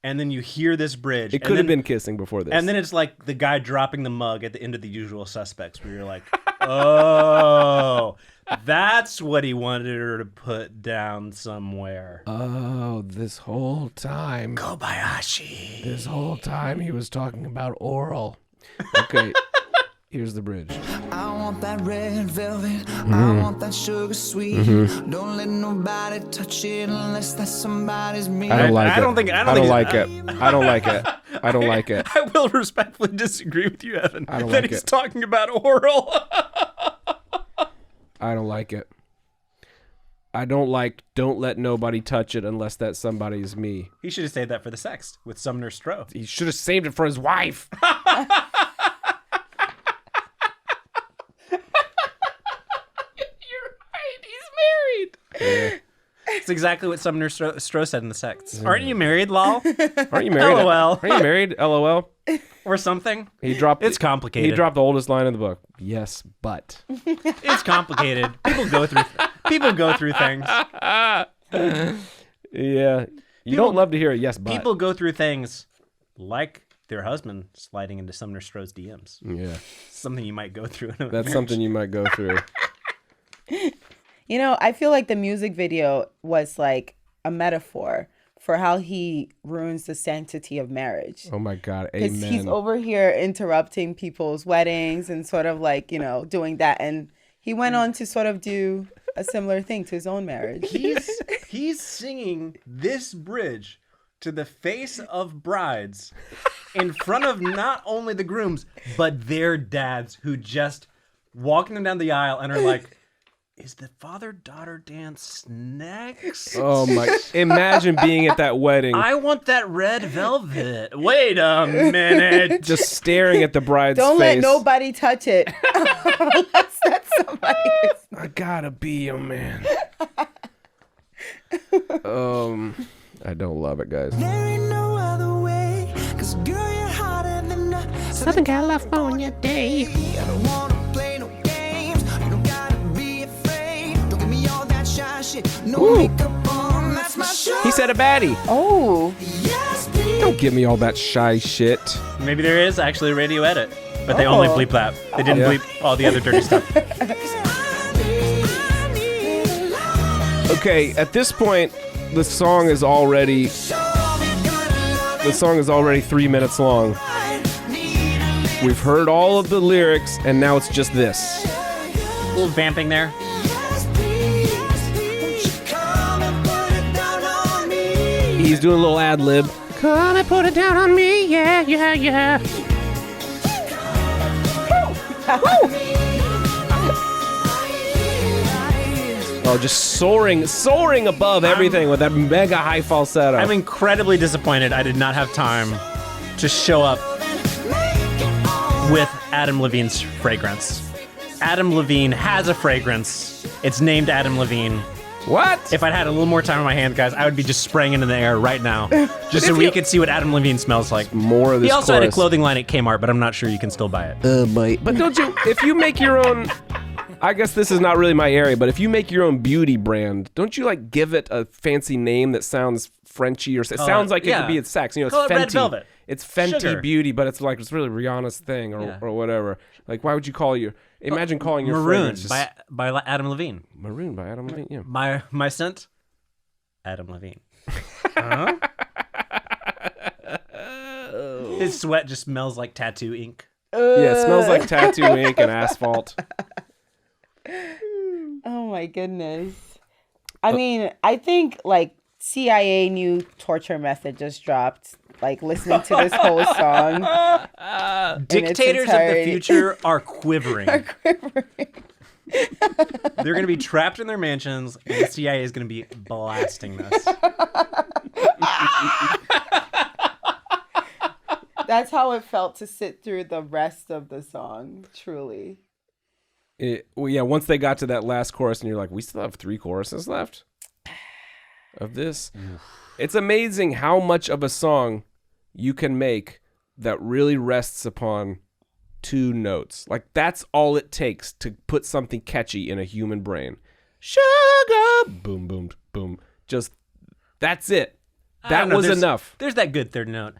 and then you hear this bridge. It could have been kissing before this. And then it's like the guy dropping the mug at the end of The Usual Suspects, where you're like, oh, that's what he wanted her to put down somewhere. oh, this whole time. Kobayashi. This whole time he was talking about oral. Okay, here's the bridge. I want that red velvet. I want that sugar sweet. Don't let nobody touch it unless that somebody's me. I don't like I it. don't think- I don't I don't think like it- it. I don't like it. I don't like it. I will respectfully disagree with you, Evan, I don't that like he's it. talking about oral. I don't like it. I don't like don't let nobody touch it unless that somebody's me. He should have saved that for the sext with Sumner Stroh. He should have saved it for his wife. It's exactly what Sumner Stroh said in the sects. Aren't you married, lol? Aren't you married? LOL. Are you married? LOL. Or something? He dropped. It's complicated. He dropped the oldest line in the book. Yes, but. It's complicated. People go through things. Yeah. You don't love to hear it. Yes, but. People go through things like their husband sliding into Sumner Stroh's DMs. Yeah. Something you might go through in a That's marriage. something you might go through. You know, I feel like the music video was like a metaphor for how he ruins the sanctity of marriage. Oh my God, Because amen. he's over here interrupting people's weddings and sort of like, you know, doing that. And he went on to sort of do a similar thing to his own marriage. He's singing this bridge to the face of brides in front of not only the grooms, but their dads who just walking them down the aisle and are like, is the father-daughter dance next? Oh my! Imagine being at that wedding, I want that red velvet. Wait a minute. just staring at the bride's Don't face. let nobody touch it. Unless that's somebody. I gotta be your man. I don't love it, guys. There ain't no other way, 'cause girl, you're hotter than a Southern California day. I don't wanna play no games. You don't gotta be afraid. Don't give me all that shy shit. No makeup on, that's my show. He said a baddie. Oh. Yes, please. Don't give me all that shy shit. Maybe there is actually a radio edit, but they only bleep that. They didn't Yeah. bleep all the other dirty stuff. Okay, at this point, the song is already 3 minutes long. We've heard all of the lyrics, and now it's just this. A little vamping there. He's doing a little ad lib. Come and put it down on me, yeah, yeah, yeah. Oh, just soaring above everything with that mega high falsetto. I'm incredibly disappointed I did not have time to show up with Adam Levine's fragrance. Adam Levine has a fragrance. It's named Adam Levine. What? If I'd had a little more time on my hands, guys, I would be just spraying it in the air right now. Just so we could see what Adam Levine smells like. More of this He also had a chorus. clothing line at Kmart, but I'm not sure you can still buy it. But don't you, if you make your own, I guess this is not really my area, but if you make your own beauty brand, don't you like give it a fancy name that sounds Frenchy or it sounds like it yeah. could be at sex? You know, it's Call it Fenty. Red Velvet. It's Fenty Sugar. Beauty, but it's like it's really Rihanna's thing or whatever. Like, why would you call your? Imagine calling your Maroon fragrance just- by Adam Levine. Maroon by Adam Levine. Yeah. My scent, Adam Levine. His sweat just smells like tattoo ink. Yeah, it smells like tattoo ink and asphalt. Oh my goodness. I mean, I think like CIA new torture method just dropped. Like listening to this whole song. Dictators of the entirety. future are quivering. They're going to be trapped in their mansions, and the CIA is going to be blasting this. That's how it felt to sit through the rest of the song, truly. Well, yeah, once they got to that last chorus, and you're like, we still have 3 choruses left of this. It's amazing how much of a song you can make that really rests upon 2 notes. Like, that's all it takes to put something catchy in a human brain. Sugar! Boom, boom, boom. Just, that's it. I That don't know, was there's- enough. There's that good third note.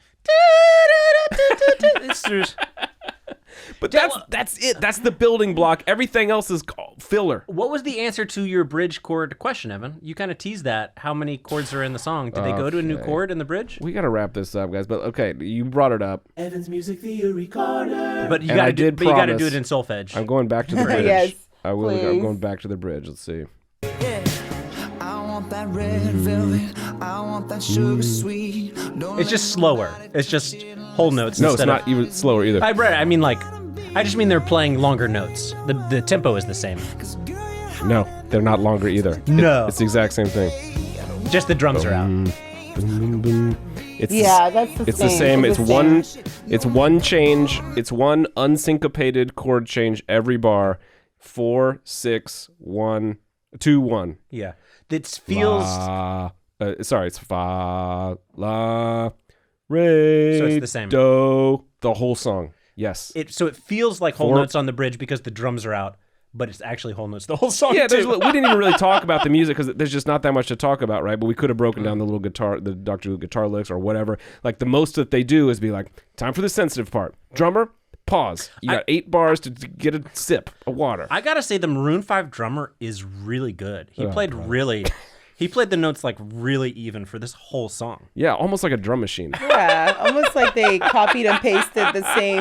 But that's it. That's the building block. Everything else is filler. What was the answer to your bridge chord question, Evan? You kind of teased that. How many chords are in the song? Did they go to a new Okay. chord in the bridge? We got to wrap this up, guys. But okay, you brought it up. Evan's Music Theory Corner. But you And I got to do, did but you got to promise- do it in solfege. I'm going back to the bridge. Yes, I will. I'm please. going back to the bridge. Let's see. I want that red velvet. I want that sugar sweet. Don't It's just slower. It's just whole notes. No, it's instead not even slower either. I mean, like, I just mean they're playing longer notes. The tempo is the same. No, they're not longer either. No. It's the exact same thing. Just the drums are out. Boom, boom, boom. It's Yeah, that's the it's same. the same. It's It's the one. same. It's one change. It's one unsyncopated chord change every bar. 4, 6, 1, 2, 1. Yeah. It feels. Sorry, it's fa la re. So it's the same. Do. The whole song. Yes. So it feels like whole 4. notes on the bridge because the drums are out, but it's actually whole notes the whole song. Yeah, too. we didn't even really talk about the music because there's just not that much to talk about, right? But we could have broken down the little guitar, the Dr. Who guitar licks or whatever. Like the most that they do is be like, time for the sensitive part. Drummer, Pause. You got 8 bars to get a sip of water. I gotta say, the Maroon 5 drummer is really good. He played the notes like really even for this whole song. Yeah, almost like a drum machine. Yeah, almost like they copied and pasted the same.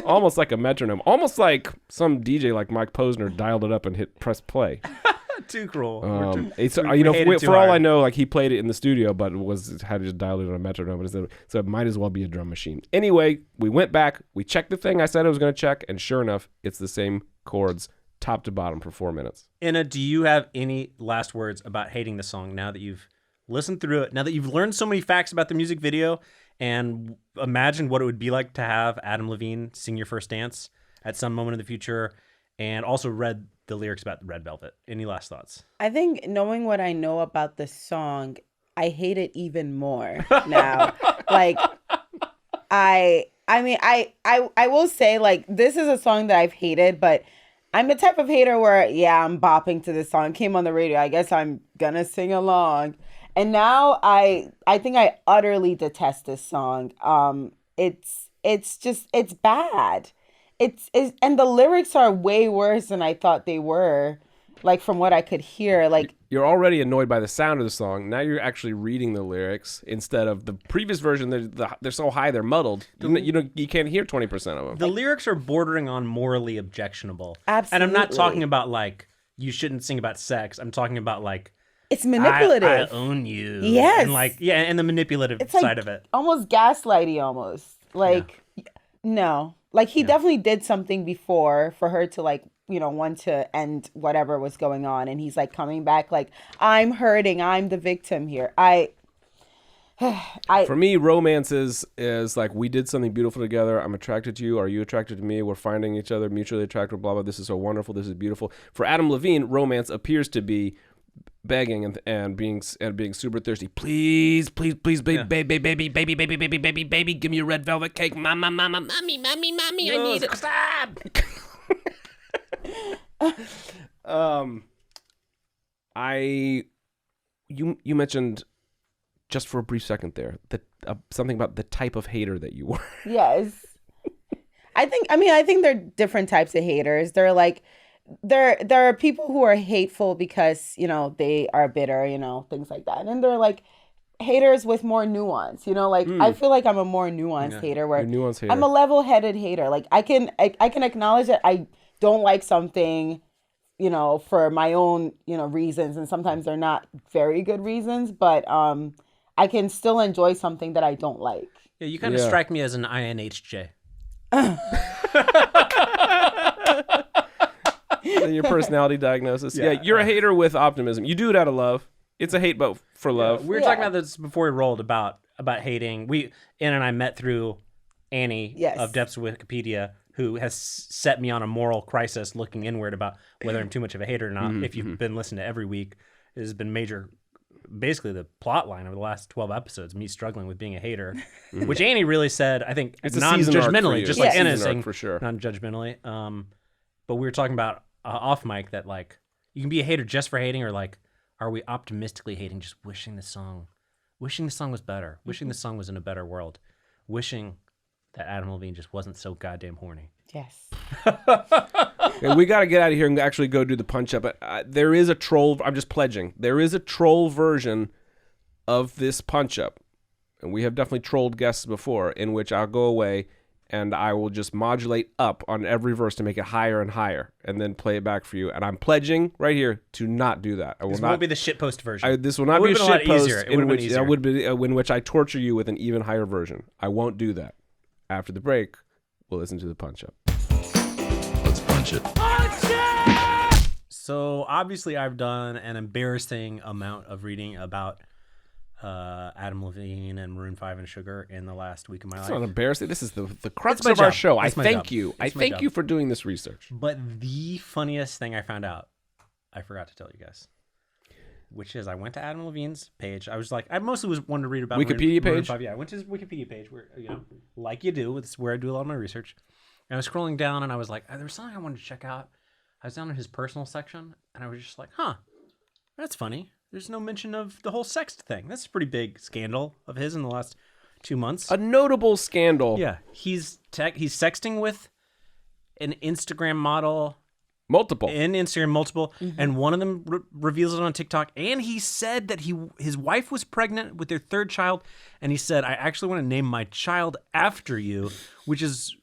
Almost like a metronome. Almost like some DJ like Mike Posner dialed it up and hit press play. Too cruel. For all I know, like he played it in the studio, but had to just dial it on a metronome. So it might as well be a drum machine. Anyway, we went back, we checked the thing I said I was going to check, and sure enough, it's the same chords, top to bottom, for 4 minutes. Inna, do you have any last words about hating the song now that you've listened through it? Now that you've learned so many facts about the music video, and imagine what it would be like to have Adam Levine sing your first dance at some moment in the future, and also read the lyrics about Red Velvet. Any last thoughts? I think knowing what I know about the song, I hate it even more now. Like, I will say, like, this is a song that I've hated, but I'm the type of hater where, yeah, I'm bopping to this song. It came on the radio. I guess I'm gonna sing along. And now I think I utterly detest this song. It's bad. It's and the lyrics are way worse than I thought they were, like from what I could hear. Like, you're already annoyed by the sound of the song. Now you're actually reading the lyrics instead of the previous version. They're so high they're muddled. You can't hear 20% of them. The lyrics are bordering on morally objectionable. Absolutely. And I'm not talking about like you shouldn't sing about sex. I'm talking about like it's manipulative. I own you. Yes. And like and the manipulative it's like side of it. Almost gaslighty, almost like no. Like, he definitely did something before for her to, like, want to end whatever was going on. And he's, like, coming back, like, I'm hurting. I'm the victim here. For me, romance is like, we did something beautiful together. I'm attracted to you. Are you attracted to me? We're finding each other mutually attractive, blah, blah. This is so wonderful. This is beautiful. For Adam Levine, romance appears to be begging and being super thirsty. Please, baby, give me a red velvet cake. Mama, mommy, I need it. Stop. You mentioned just for a brief second there that something about the type of hater that you were. Yes. I think there are different types of haters. They're like, there are people who are hateful because, they are bitter, things like that. And then they're like haters with more nuance, like I feel like I'm a more nuanced hater where I'm a level-headed hater. Like I can acknowledge that I don't like something, for my own, reasons. And sometimes they're not very good reasons, but I can still enjoy something that I don't like. Yeah, you kind of strike me as an INHJ. Your personality diagnosis. Yeah, you're a hater with optimism. You do it out of love. It's a hate, but for love. We were talking about this before we rolled about hating. Ann and I met through Annie of Depths of Wikipedia, who has set me on a moral crisis looking inward about whether I'm too much of a hater or not. If you've been listening to every week, it has been basically the plot line over the last 12 episodes, me struggling with being a hater, which Annie really said, I think, it's non-judgmentally, just like Anna saying, for sure. Non-judgmentally. But we were talking about off mic that like you can be a hater just for hating, or like, are we optimistically hating, just wishing the song was better, wishing the song was in a better world, wishing that Adam Levine just wasn't so goddamn horny. Yes. And we got to get out of here and actually go do the punch up. There is a troll. I'm just pledging. There is a troll version of this punch up, and we have definitely trolled guests before, in which I'll go away and I will just modulate up on every verse to make it higher and higher, and then play it back for you. And I'm pledging right here to not do that. This won't be the shitpost version. This will not be a shitpost in which I torture you with an even higher version. I won't do that. After the break, we'll listen to the punch up. Let's punch it. So obviously I've done an embarrassing amount of reading about Adam Levine and Maroon 5 and Sugar in the last week of my life. It's not embarrassing. This is the crux my of our job. show. I It's my thank job. you. I It's my thank job. you for doing this research. But the funniest thing I found out, I forgot to tell you guys, which is I went to Adam Levine's page. I was like, I mostly wanted to read about Wikipedia Maroon page? 5. Yeah, I went to his Wikipedia page where, like you do. It's where I do a lot of my research. And I was scrolling down and I was like, there was something I wanted to check out. I was down in his personal section and I was just like, that's funny. There's no mention of the whole sex thing. That's a pretty big scandal of his in the last 2 months. A notable scandal. Yeah, he's sexting with an Instagram model. Multiple. And one of them reveals it on TikTok. And he said that his wife was pregnant with their third child, and he said, "I actually want to name my child after you," which is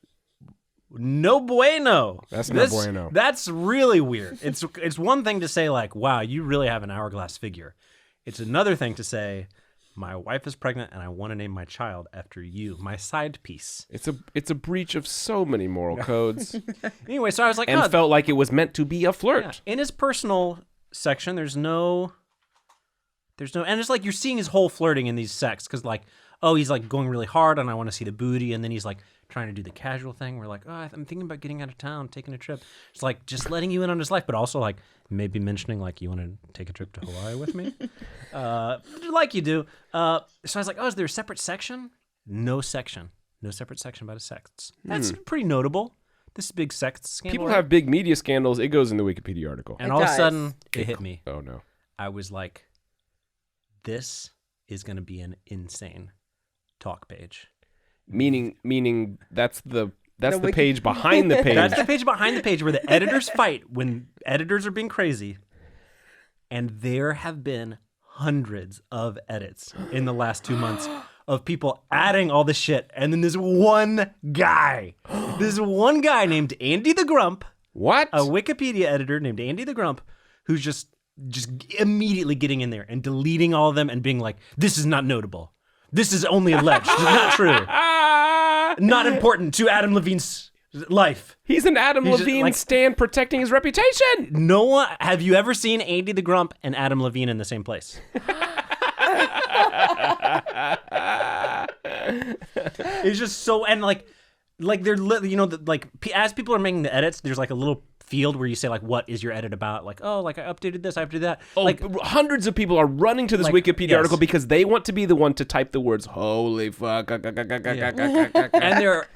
no bueno. That's no bueno. That's really weird. It's one thing to say like, "Wow, you really have an hourglass figure." It's another thing to say, "My wife is pregnant and I want to name my child after you, my side piece." It's a breach of so many moral codes. Anyway, so I was like, and felt like it was meant to be a flirt. Yeah. In his personal section, there's no, and it's like you're seeing his whole flirting in these sex because like, oh, he's like going really hard and I want to see the booty, and then he's like trying to do the casual thing. We're like, oh, I'm thinking about getting out of town, taking a trip. It's like just letting you in on his life, but also like maybe mentioning like you want to take a trip to Hawaii with me, like you do. So I was like, oh, is there a separate section? No separate section about his sex. That's pretty notable. This is a big sex scandal. People have big media scandals. It goes in the Wikipedia article. And all of a sudden, it hit me. Oh no! I was like, this is going to be an insane talk page. Meaning that's the page behind the page. That's the page behind the page where the editors fight when editors are being crazy. And there have been hundreds of edits in the last 2 months of people adding all this shit. And then there's one guy named Andy the Grump. What? A Wikipedia editor named Andy the Grump who's just immediately getting in there and deleting all of them and being like, this is not notable. This is only alleged. It's not true. Not important to Adam Levine's life. He's an Adam Levine stan protecting his reputation. No one. Have you ever seen Andy the Grump and Adam Levine in the same place? It's just so, and like they're like as people are making the edits, there's like a little field where you say like, what is your edit about? Like, oh, like I updated this, I updated that. Oh, like hundreds of people are running to this Wikipedia article because they want to be the one to type the words "holy fuck." And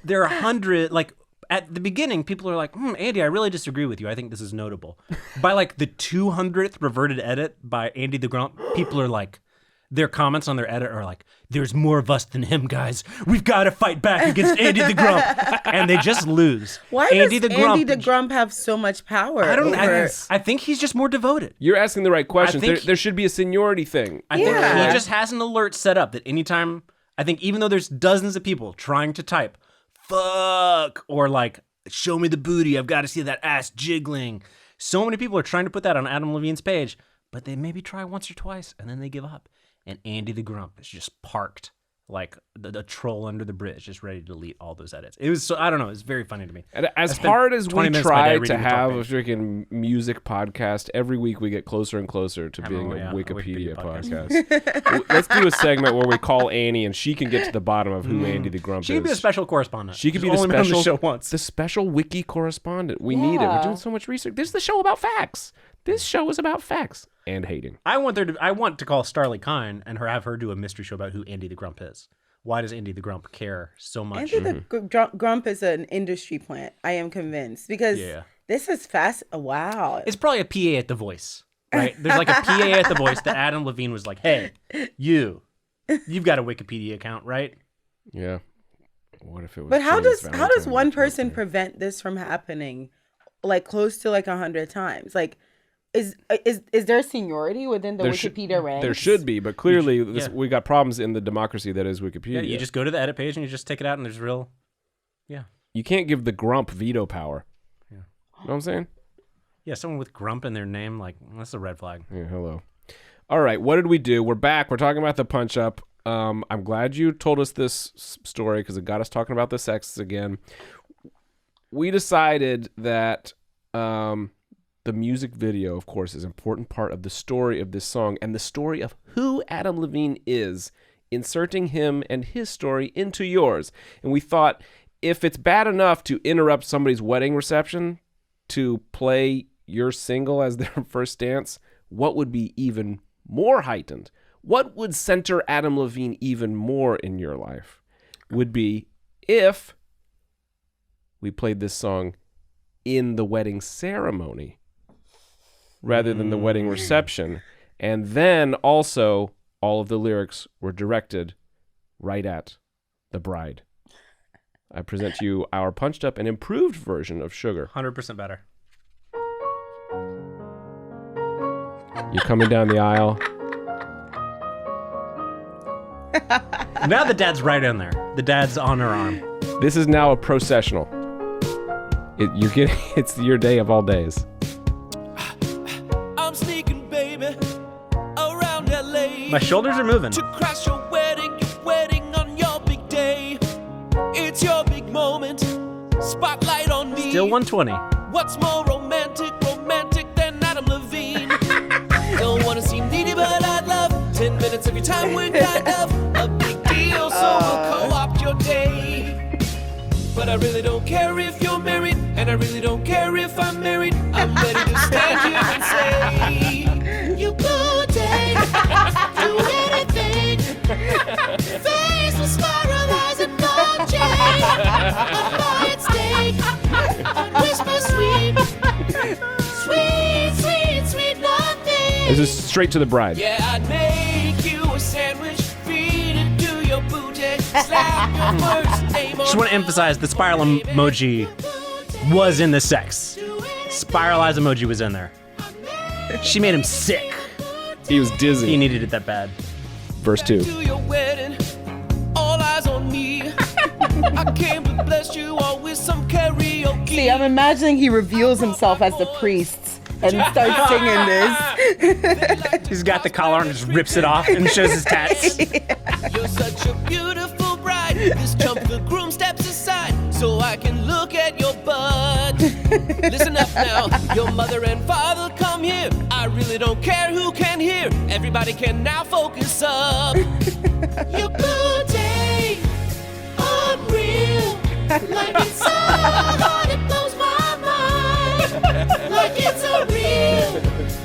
there are 100 like. At the beginning, people are like, Andy, I really disagree with you. I think this is notable. By like the 200th reverted edit by Andy the Grump, people are like, their comments on their edit are like, there's more of us than him, guys. We've got to fight back against Andy the Grump. And they just lose. Why does Andy the Grump have so much power? I don't know. I think he's just more devoted. You're asking the right questions. There should be a seniority thing. I think he just has an alert set up that anytime, I think even though there's dozens of people trying to type, fuck, or like, show me the booty, I've got to see that ass jiggling. So many people are trying to put that on Adam Levine's page, but they maybe try once or twice and then they give up. And Andy the Grump is just parked like the troll under the bridge, just ready to delete all those edits. It was so, I don't know, it's very funny to me. And as hard as we try to have a freaking music podcast, every week we get closer and closer to being a Wikipedia podcast. Let's do a segment where we call Annie and she can get to the bottom of who Andy the Grump is. She could be a special correspondent. She could be the special wiki correspondent. We need it. We're doing so much research. This is the show about facts. This show is about facts and hating. I want to call Starlee Kine and have her do a mystery show about who Andy the Grump is. Why does Andy the Grump care so much? Andy the Grump is an industry plant. I am convinced because this is fast. Wow, it's probably a PA at The Voice, right? There's like a PA at The Voice that Adam Levine was like, "Hey, you've got a Wikipedia account, right?" Yeah. What if it was? But how does one person prevent this from happening, like close to like 100 times, like? Is there seniority within the Wikipedia ranks? There should be, but clearly we got problems in the democracy that is Wikipedia. Yeah, you just go to the edit page and you just take it out and there's real... Yeah. You can't give the Grump veto power. Yeah. You know what I'm saying? Yeah, someone with Grump in their name, like, that's a red flag. Yeah, hello. All right, what did we do? We're back. We're talking about the punch-up. I'm glad you told us this story because it got us talking about the sexes again. We decided that... the music video, of course, is an important part of the story of this song and the story of who Adam Levine is, inserting him and his story into yours. And we thought, if it's bad enough to interrupt somebody's wedding reception to play your single as their first dance, what would be even more heightened? What would center Adam Levine even more in your life would be if we played this song in the wedding ceremony rather than the wedding reception. And then also all of the lyrics were directed right at the bride. I present to you our punched up and improved version of Sugar. 100% better. You're coming down the aisle. Now the dad's right in there. The dad's on her arm. This is now a processional. It's your day of all days. I'm sneaking, baby, around LA. My shoulders are moving. To crash your wedding on your big day. It's your big moment. Spotlight on me. Still 120. What's more romantic than Adam Levine? Don't wanna seem needy, but I'd love 10 minutes of your time. We're kind of a big deal, so we'll co-opt your day. But I really don't care if you're married, and I really don't care if I'm married. I'm ready to stand here and say, you good day, do anything. Face will spiralize and not change. A quiet steak, whisper sweet nothing. This is straight to the bride. Yeah, I'd make you a sandwich, feed it to your booty, slap your first name on. Just want to emphasize the spiral emoji was in the sex. Spiralized emoji was in there. She made him sick. He was dizzy. He needed it that bad. Verse 2. To your wedding, all eyes on me. I came to bless you all with some karaoke. See, I'm imagining he reveals himself as the priest and starts singing this. He's got the collar and just rips it off and shows his tats. You're such a beautiful bride. This chump the groom steps aside so I can look at your butt. Listen up now, your mother and father come here. I really don't care who can hear. Everybody can now focus up. Your good day, unreal. Like it's so hard, it blows my mind. Like it's a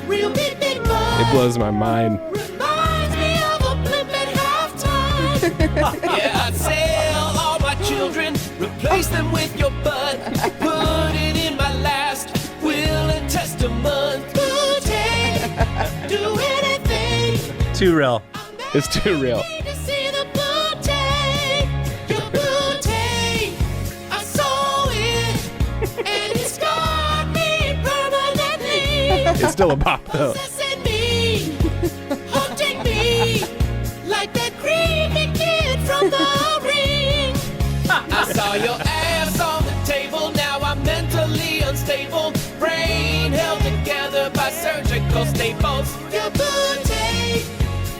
real big moment. It blows my mind. Reminds me of a blimp at halftime. Yeah, I'd sell all my children, replace them with your butt, put it in my last will and testament. Booty, do anything. Too real. It's too real. Need to see the booty, your booty. I saw it, and it scarred me permanently. It's still a bop, though. Possessing me, haunting me, like that creepy kid from the ring. I saw your ass on the table, now I'm mentally unstable. Brain held together by surgical staples. Your booty,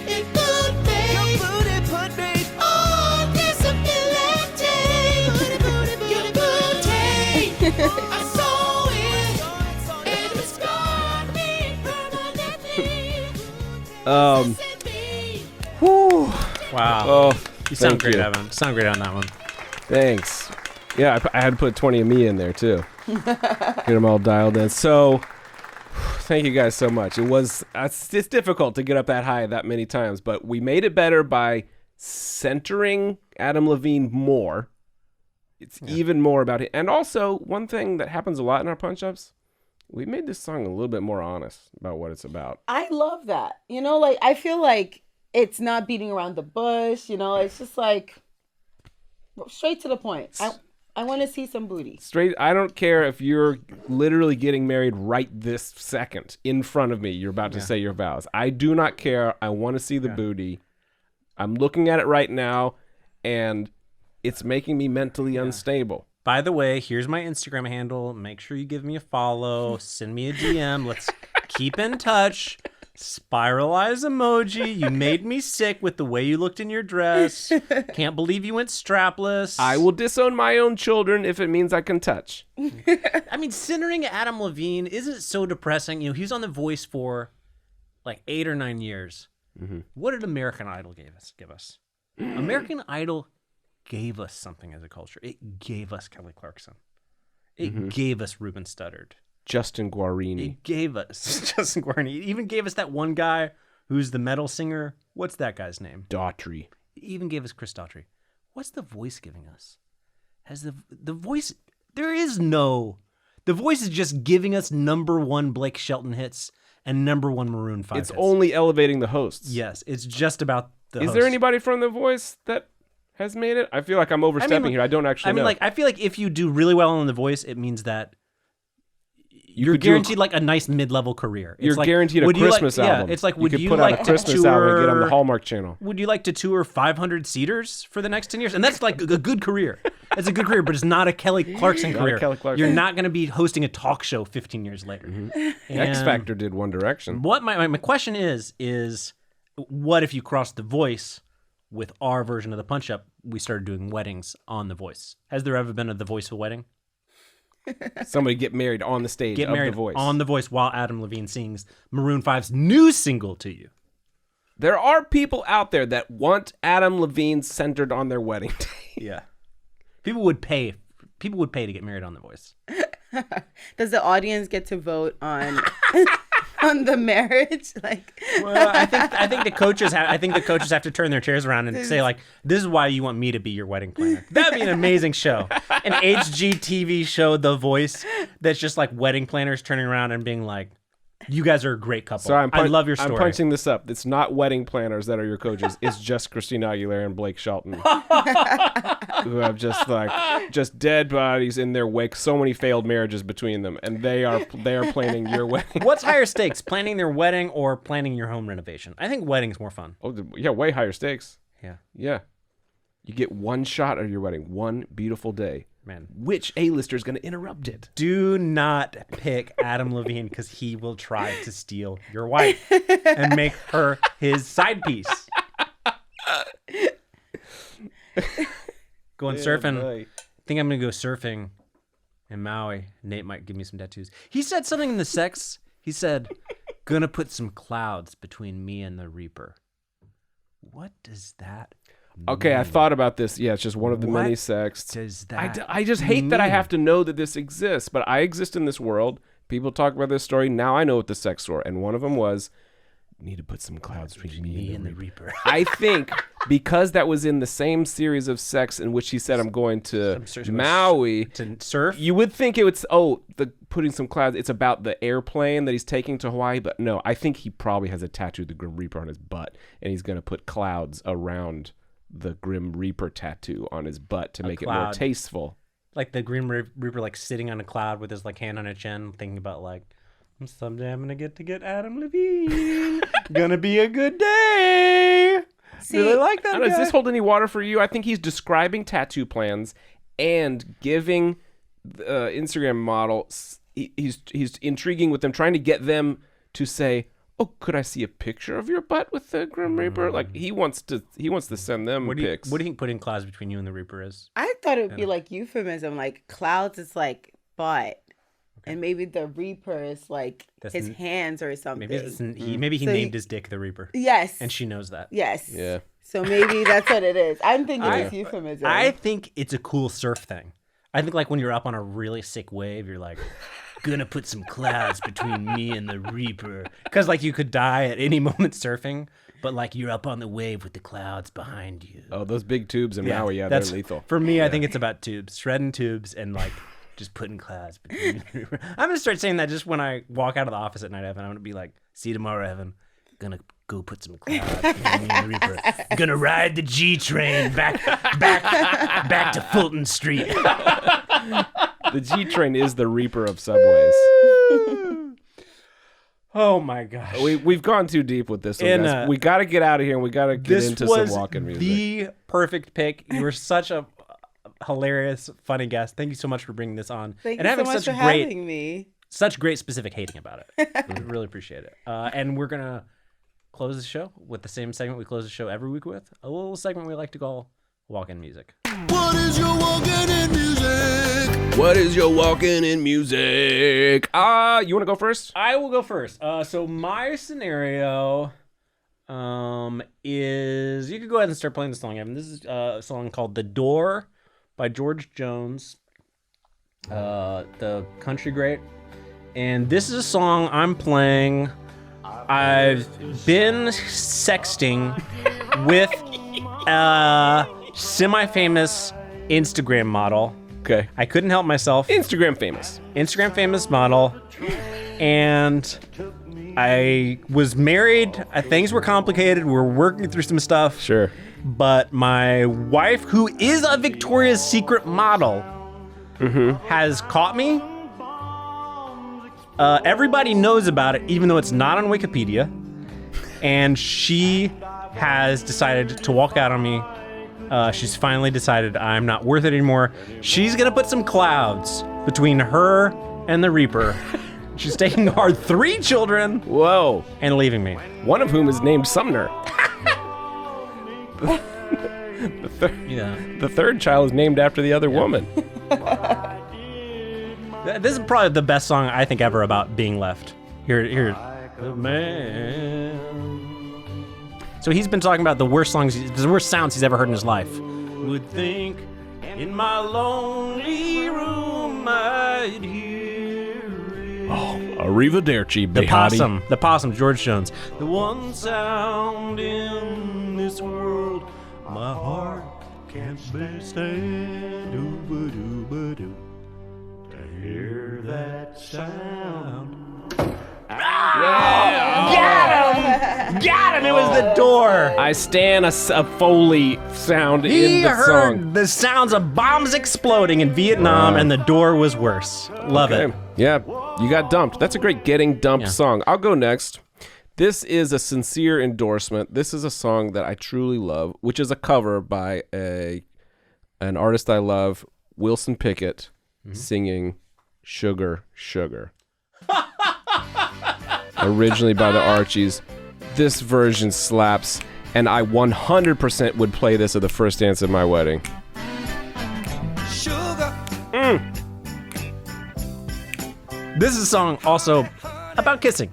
it put me. Your booty put me on disability. Your booty, I saw it, and it scarred me permanently. Whew. Wow. Oh, You sound thank great, you. Evan. Sound great on that one. Thanks. Yeah, I had to put 20 of me in there, too. Get them all dialed in. So, thank you guys so much. It's difficult to get up that high that many times, but we made it better by centering Adam Levine more. It's even more about it. And also, one thing that happens a lot in our punch-ups, we made this song a little bit more honest about what it's about. I love that. You know, like, I feel like it's not beating around the bush. You know, it's just like straight to the point. I want to see some booty. Straight, I don't care if you're literally getting married right this second in front of me. You're about to say your vows. I do not care. I want to see the booty. I'm looking at it right now, and it's making me mentally unstable. By the way, here's my Instagram handle. Make sure you give me a follow. Send me a DM. Let's keep in touch. Spiralize emoji. You made me sick with the way you looked in your dress. Can't believe you went strapless. I will disown my own children if it means I can touch. I mean, centering Adam Levine isn't so depressing. You know, he was on The Voice for like 8 or 9 years. Mm-hmm. What did American Idol give us? American Idol gave us something as a culture. It gave us Kelly Clarkson. It gave us Ruben Studdard. Justin Guarini. It gave us Justin Guarini. It even gave us that one guy who's the metal singer. What's that guy's name? Daughtry. It even gave us Chris Daughtry. What's The Voice giving us? Has the Voice? There is no. The Voice is just giving us #1 Blake Shelton hits and #1 Maroon 5 It's hits. only elevating the hosts. Yes, it's just about the Is host. there anybody from The Voice that has made it? I feel like I'm overstepping here. I don't actually know. I feel like if you do really well on The Voice, it means that you're could do guaranteed like a nice mid-level career. You're like, guaranteed a would you Christmas like, album. Yeah, it's like, you would could you put like out a to Christmas tour, album and get on the Hallmark Channel. Would you like to tour 500 seaters for the next 10 years? And that's like a good career. It's a good career, but it's not a Kelly Clarkson career. Kelly Clarkson. You're not going to be hosting a talk show 15 years later. X Factor did One Direction. What my question is what if you crossed The Voice with our version of the Punch Up? We started doing weddings on The Voice. Has there ever been a The Voice wedding? Somebody get married on the stage Get of married The Voice. on The Voice while Adam Levine sings Maroon 5's new single to you. There are people out there that want Adam Levine centered on their wedding day. Yeah. People would pay to get married on The Voice. Does the audience get to vote on on the marriage? Like, well, I think the coaches have to turn their chairs around and say like, "This is why you want me to be your wedding planner." That'd be an amazing show, an HGTV show, The Voice, that's just like wedding planners turning around and being like, "You guys are a great couple. So I love your story." I'm punching this up. It's not wedding planners that are your coaches. It's just Christina Aguilera and Blake Shelton, who have just dead bodies in their wake. So many failed marriages between them, and they are planning your wedding. What's higher stakes, planning their wedding or planning your home renovation? I think wedding's more fun. Oh yeah, way higher stakes. Yeah, Yeah, you get one shot of your wedding, one beautiful day. man. Which A-lister is going to interrupt it? Do not pick Adam Levine because he will try to steal your wife and make her his side piece. Going surfing. boy. I think I'm going to go surfing in Maui. Nate might give me some tattoos. He said something in the sex. He said, gonna put some clouds between me and the Reaper. What does that Okay, I thought about this. Yeah, it's just one of the What many sexts. does that I just hate that I mean? have to know that this exists, but I exist in this world. People talk about this story. Now I know what the sex were, and one of them was, need to put some clouds between me and the Reaper. I think because that was in the same series of sex in which he said, I'm going to Maui To surf? you would think it was, putting some clouds, it's about the airplane that he's taking to Hawaii, but no, I think he probably has a tattoo of the Grim Reaper on his butt, and he's going to put clouds around the Grim Reaper tattoo on his butt to make it more cloud. tasteful. Like the Grim Reaper, like sitting on a cloud with his like hand on his chin, thinking about like, someday I'm gonna get Adam Levine. Gonna be a good day. Really like that. Does this hold any water for you? I think he's describing tattoo plans and giving the Instagram model. He's intriguing with them, trying to get them to say, "Oh, could I see a picture of your butt with the Grim Reaper?" Like he wants to send them pics. What do you think putting clouds between you and the Reaper is? I thought it would be like euphemism, like clouds is like butt. And maybe the Reaper is like his hands or something. Maybe he So named his dick the Reaper. Yes. And she knows that. Yes. Yeah. So maybe that's what it is. I'm thinking it's euphemism. I think it's a cool surf thing. I think like when you're up on a really sick wave, you're like, gonna put some clouds between me and the Reaper. Because like you could die at any moment surfing, but like you're up on the wave with the clouds behind you. Oh, those big tubes in Maui, they're lethal. For me, I think it's about tubes, shredding tubes, and like just putting clouds between me and the Reaper. I'm gonna start saying that just when I walk out of the office at night, Evan. I'm gonna be like, see you tomorrow, Evan. Gonna go put some clouds between me and the Reaper. Gonna ride the G train back to Fulton Street. The G train is the Reaper of subways. Oh my gosh. We've gone too deep with this one, guys. We got to get out of here and we got to get into some walking music. The perfect pick. You were such a hilarious, funny guest. Thank you so much for bringing this on. Thank you so much for having me. Such great specific hating about it. I really appreciate it. And we're going to close the show with the same segment we close the show every week with. A little segment we like to call Walk-In Music. What is your walking in music? What is your walking in music? You want to go first? I will go first. So my scenario is, you could go ahead and start playing the song, Evan. This is a song called The Door by George Jones, the country great. And this is a song I'm playing. I've been sexting with a semi-famous Instagram model. Okay. I couldn't help myself. Instagram famous model. And I was married. Things were complicated. We were working through some stuff. Sure. but my wife, who is a Victoria's Secret model, has caught me. Everybody knows about it, even though it's not on Wikipedia. And she has decided to walk out on me. She's finally decided I'm not worth it anymore. She's gonna put some clouds between her and the Reaper. She's taking our 3 children. Whoa. And leaving me. One of whom is named Sumner. The third child is named after the other woman. This is probably the best song I think ever about being left. Here. The man. So he's been talking about the worst sounds he's ever heard in his life. Would think in my lonely room I'd hear it. Oh, arrivederci, The Possum, George Jones. The one sound in this world my heart can't stand. Doo-ba-doo-ba-doo. To hear that sound. Got him! It was the door. I stand a Foley sound He in the heard song. the sounds of bombs exploding in Vietnam, and the door was worse. Love it. Yeah, you got dumped. That's a great getting dumped song. I'll go next. This is a sincere endorsement. This is a song that I truly love, which is a cover by an artist I love, Wilson Pickett, singing Sugar, Sugar. Originally by the Archies. This version slaps, and I 100% would play this at the first dance at my wedding. Sugar. This is a song also about kissing.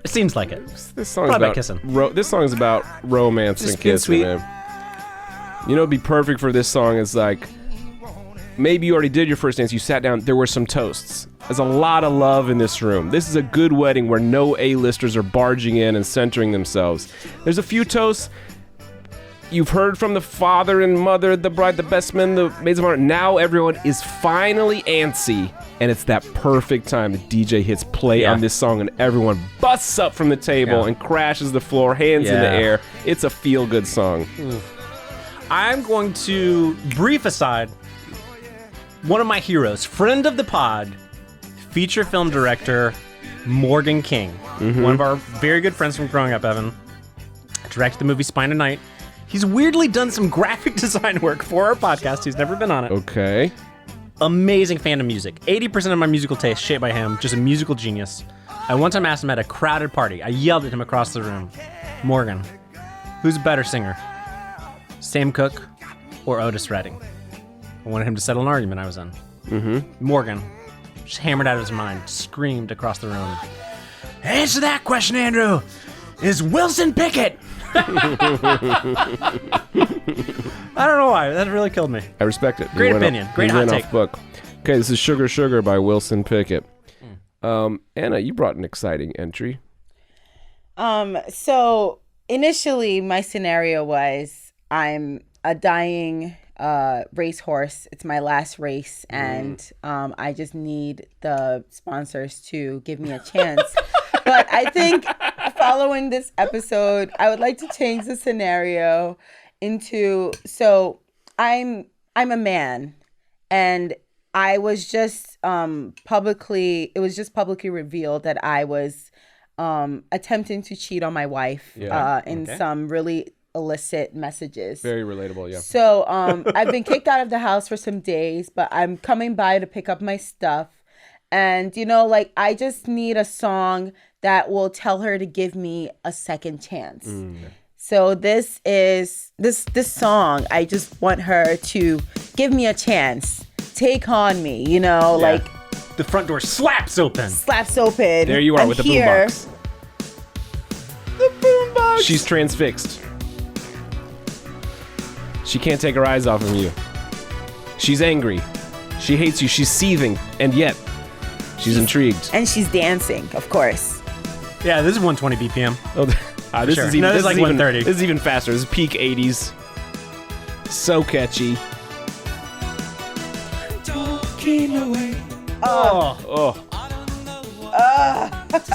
It seems like it. This song is Probably about about kissing. This song is about romance Just and being kissing, sweet. man. You know, it'd be perfect for this song is like, maybe you already did your first dance, you sat down, there were some toasts. There's a lot of love in this room. This is a good wedding where no A-listers are barging in and centering themselves. There's a few toasts. You've heard from the father and mother, the bride, the best men, the maids of honor. Now everyone is finally antsy, and it's that perfect time the DJ hits play on this song, and everyone busts up from the table and crashes the floor, hands in the air. It's a feel-good song. I'm going to brief aside one of my heroes, friend of the pod, feature film director Morgan King. One of our very good friends from growing up, Evan. Directed the movie Spine of Night. He's weirdly done some graphic design work for our podcast. He's never been on it. Okay. Amazing fan of music. 80% of my musical taste shaped by him. Just a musical genius. I one time asked him at a crowded party. I yelled at him across the room. Morgan, who's a better singer? Sam Cooke or Otis Redding? I wanted him to settle an argument I was in. Morgan, just hammered out of his mind, screamed across the room. Answer that question, Andrew. Is Wilson Pickett? I don't know why. That really killed me. I respect it. Great opinion. Great hot take. Off book. Okay, this is Sugar Sugar by Wilson Pickett. Anna, you brought an exciting entry. So initially my scenario was I'm a dying racehorse. It's my last race, and I just need the sponsors to give me a chance. But I think following this episode, I would like to change the scenario into, so I'm a man, and I was just publicly revealed that I was attempting to cheat on my wife in some really illicit messages. Very relatable, yeah. So I've been kicked out of the house for some days, but I'm coming by to pick up my stuff. And, you know, like, I just need a song that will tell her to give me a second chance. So this song, I just want her to give me a chance. Take on me, you know, like. The front door slaps open. There you are with the boombox. The boombox. She's transfixed. She can't take her eyes off of you. She's angry. She hates you. She's seething. And yet, she's intrigued. And she's dancing, of course. Yeah, this is 120 BPM. Oh, this Sure. is even, No, this is like even 130. This is even faster. This is peak 80s. So catchy. Oh.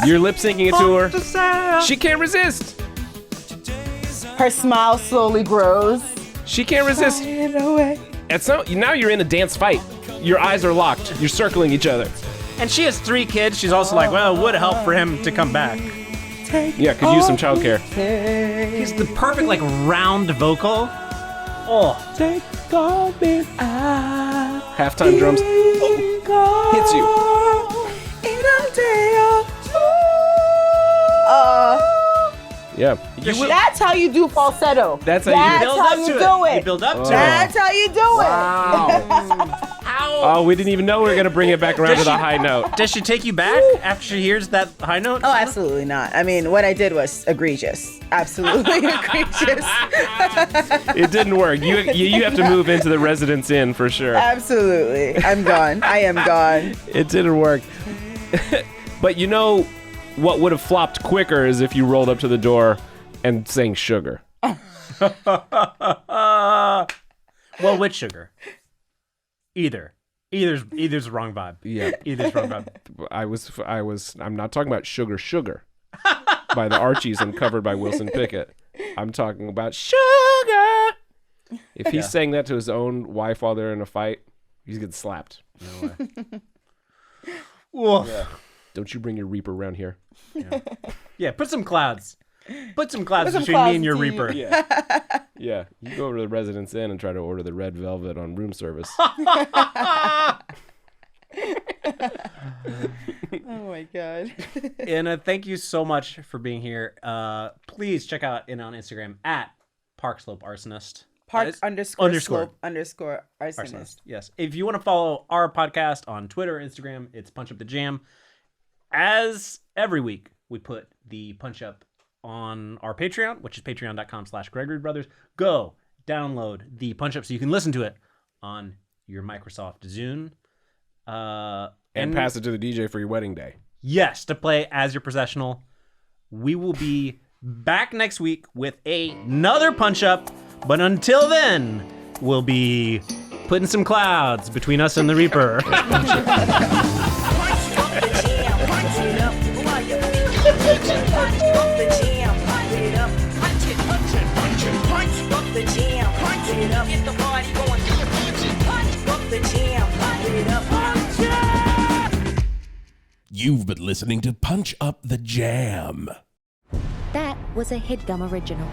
You're lip syncing it to her. She can't resist. Her smile slowly grows. She can't resist. Now you're in a dance fight. Your eyes are locked. You're circling each other. And she has 3 kids. She's also like, well, it would help for him to come back. Yeah, could use some childcare. He's the perfect, like, round vocal. Oh. Halftime drums. Oh, hits you. Yeah. That's how you do falsetto. That's how you build up to do it. it. You build up to it. That's how you do it. Oh, we didn't even know we were going to bring it back around to the high note. Does she take you back after she hears that high note? Oh, absolutely not. I mean, what I did was egregious. Absolutely egregious. It didn't work. You have to move into the Residence Inn for sure. Absolutely. I'm gone. I am gone. It didn't work. But you know what would have flopped quicker is if you rolled up to the door and sang Sugar. Well, which sugar? Either's the wrong vibe. Yeah. Either's wrong vibe. I'm not talking about Sugar by the Archies and covered by Wilson Pickett. I'm talking about Sugar. If he sang that to his own wife while they're in a fight, he's getting slapped. No way. Yeah. Don't you bring your Reaper around here. Yeah, put some clouds. Put some clouds some between clouds me and your between Reaper. Yeah. You go over to the Residence Inn and try to order the red velvet on room service. Oh my God. Anna, thank you so much for being here. Please check out Anna on Instagram at ParkSlopeArsonist. Park_slope_arsonist. Arsonist. Yes. If you want to follow our podcast on Twitter, Instagram, it's Punch Up the Jam. As every week, we put the Punch Up on our Patreon, which is patreon.com/Gregory Brothers. Go download the Punch Up so you can listen to it on your Microsoft Zune. And pass it to the DJ for your wedding day. Yes, to play as your processional. We will be back next week with another Punch Up. But until then, we'll be putting some clouds between us and the Reaper. You've been listening to Punch Up the Jam. That was a Headgum original.